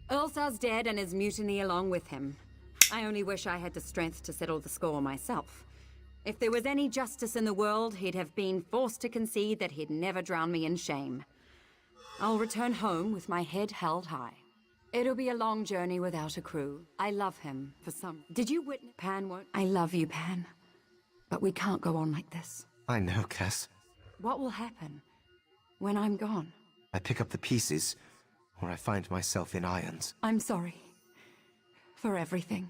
Ulsar's dead and his mutiny along with him. I only wish I had the strength to settle the score myself. If there was any justice in the world, he'd have been forced to concede that he'd never drown me in shame. I'll return home with my head held high. It'll be a long journey without a crew. I love him for some... Did you witness... Pan won't... I love you, Pan. But we can't go on like this. I know, Cass. What will happen when I'm gone? I pick up the pieces, or I find myself in irons. I'm sorry. For everything.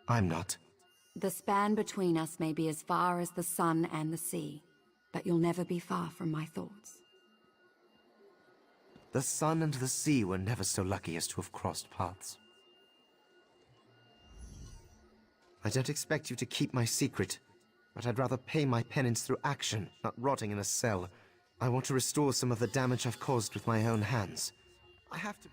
I'm not. The span between us may be as far as the sun and the sea, but you'll never be far from my thoughts. The sun and the sea were never so lucky as to have crossed paths. I don't expect you to keep my secret, but I'd rather pay my penance through action, not rotting in a cell. I want to restore some of the damage I've caused with my own hands. I have to...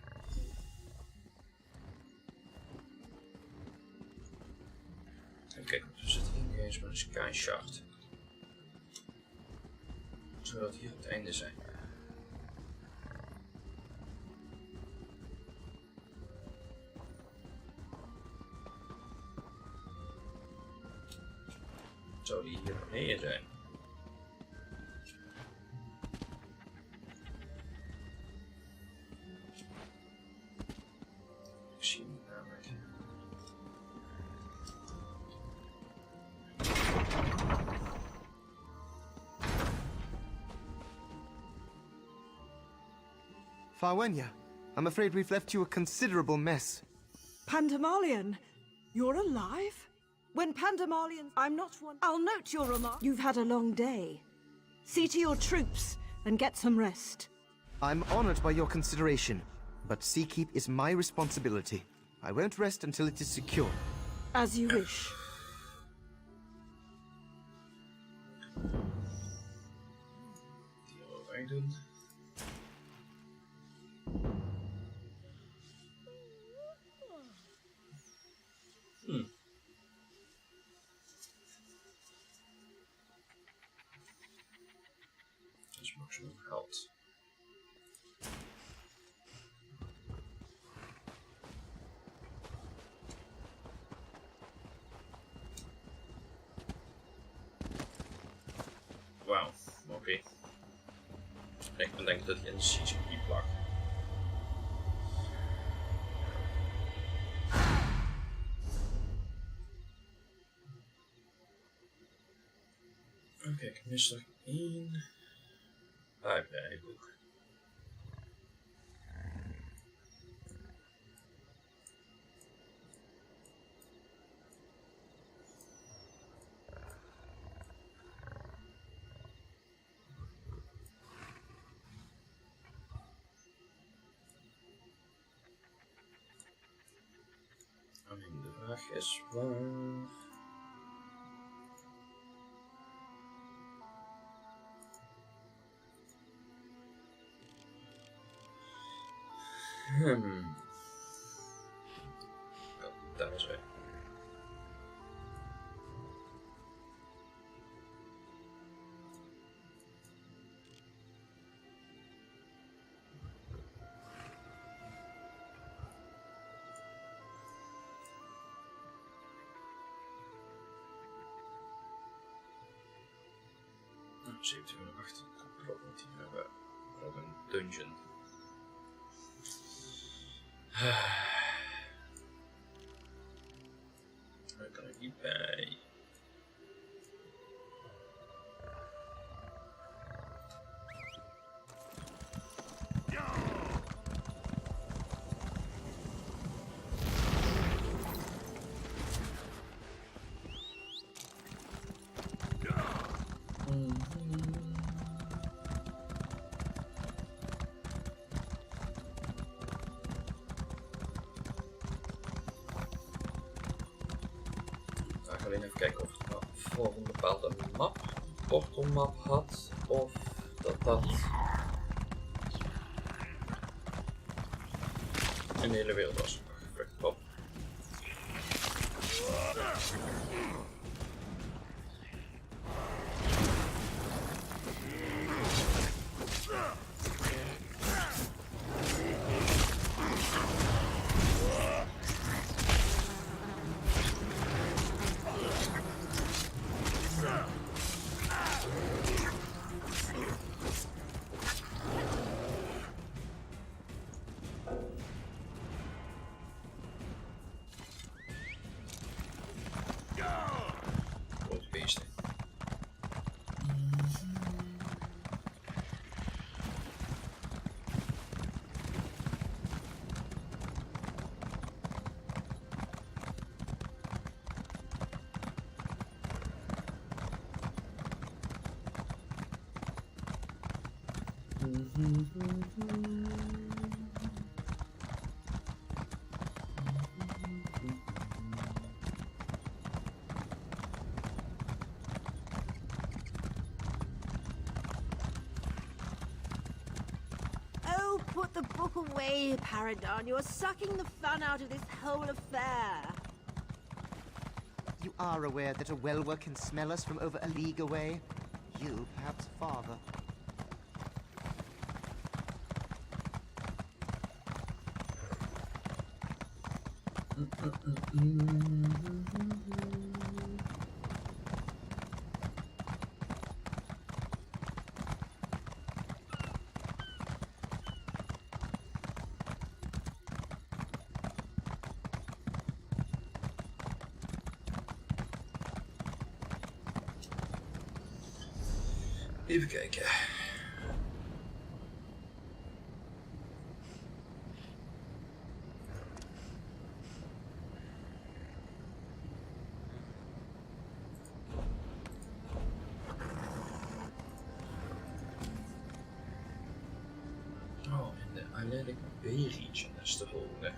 Kijk, we zitten hier eens met een sky shaft. Zou dat hier het einde zijn? Zou die hier beneden zijn? Ik zie hem namelijk. Farwenya, I'm afraid we've left you a considerable mess. Pandemalion, you're alive? When Pandemalion... I'm not one... I'll note your remark. You've had a long day. See to your troops and get some rest. I'm honored by your consideration, but Seakeep is my responsibility. I won't rest until it is secure. As you wish. Deel wij doen. Dat is maximum geld. Wauw, oké. Ik denk dat hij in de CCP lag. Oké, ik mis er 1 bijboek. Alleen de vraag is waar... Daar is hij. Nou, 1708. Property. We hebben ook een dungeon. Daar kan ik niet bij. Alleen even kijken of het voor een bepaalde map, portalmap had, of dat in de hele wereld was. Op. Put the book away, Paradon. You're sucking the fun out of this whole affair. You are aware that a Welwer can smell us from over a league away? You, perhaps farther. Even kijken. Oh, en de Alelic B-region is de volgende.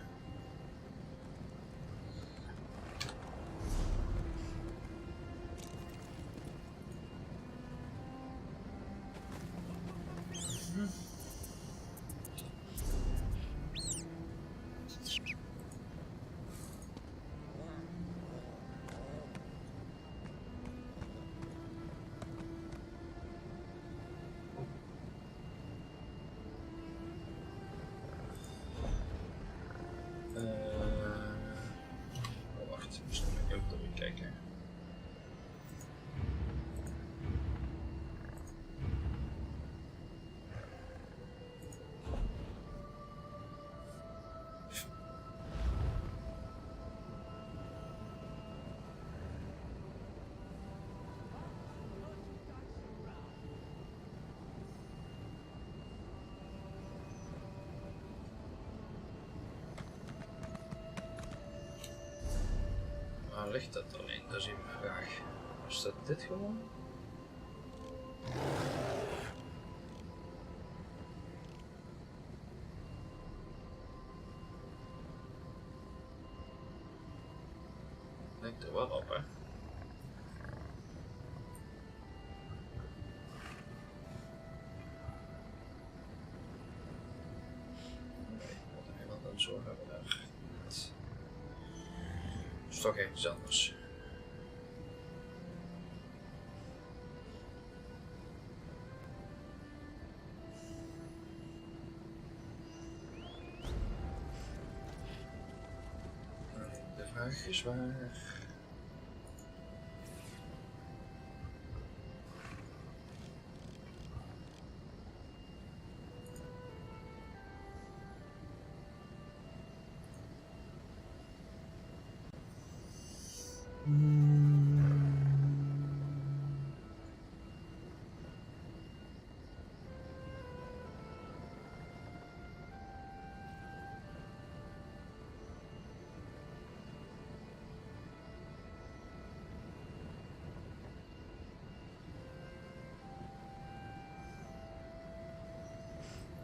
Wacht, misschien moet ik ook nog even kijken. Waar ligt dat alleen? Dat is even een vraag. Is dat dit gewoon? Lijkt er wel op, hè? Nee, wat een eiland aan zorgen hebben we daar. Is toch iets anders. De vraag is waar.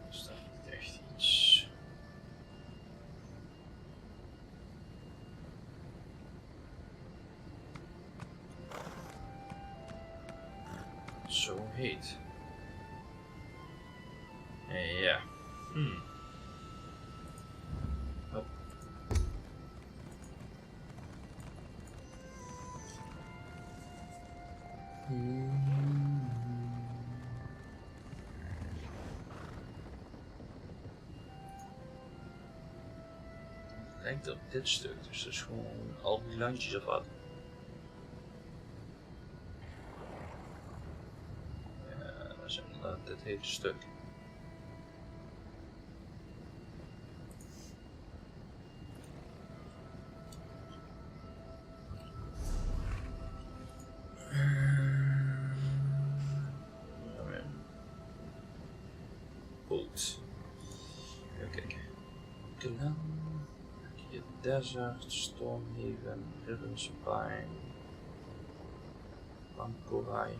Is dat niet echt iets? Zo heet. Ja. Hop. Lijkt op dit stuk, dus dat is gewoon al die landjes of wat. Ja, dat is inderdaad dit hele stuk. Goed. Even kijken. Kanaal. Hier Desert, Stormhaven, Ribbon Spine, Bankorai.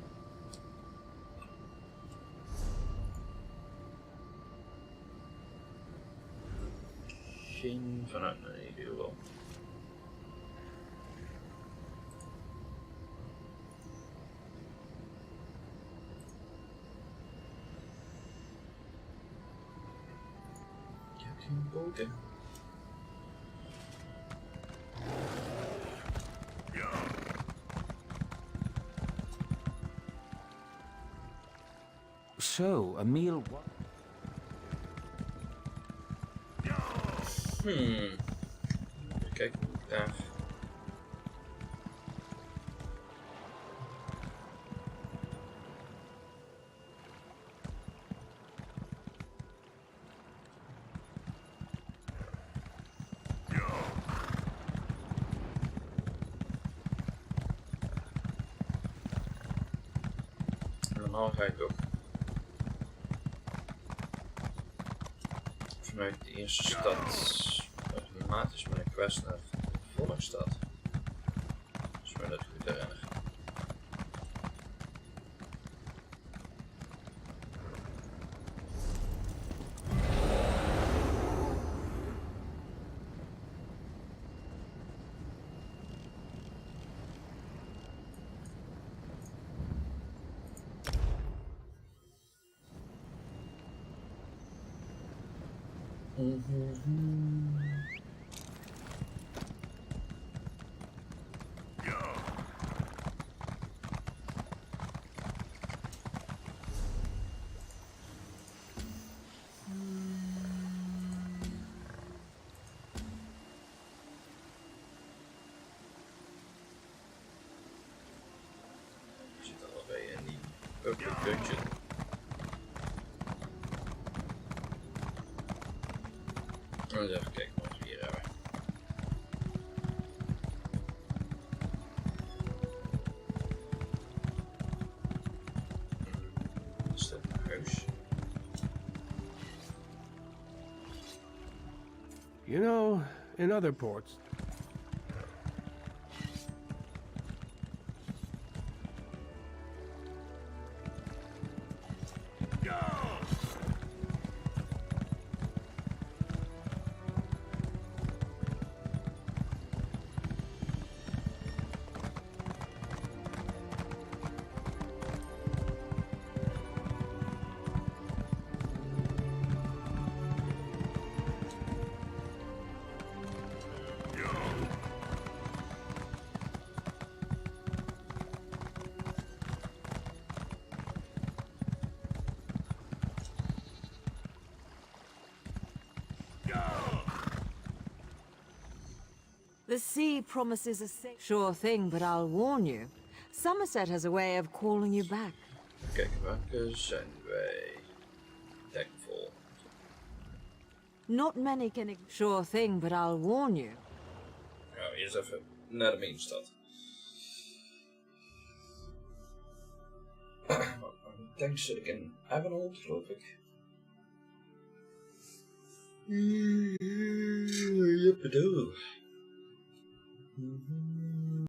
Geen vanuit een idee wel. Bolken. So, a meal. Kijk, daar. Normaal ga ik toch vanuit de eerste stad automatisch met een quest naar de volgstad. Als ik me dat goed herinner. Zit allebei in die public dungeon. Eens even kijken wat we hier hebben. Is dat een huis? You know, in other ports. The sea promises a safe. Sure thing, but I'll warn you. Somerset has a way of calling you back. Kijk, welke zijn wij? Dekvol. Not many can. Sure thing, but I'll warn you. Nou, eerst even naar de mainstad. Tank zit ik in Avonhold, geloof ik. Jeppedoe.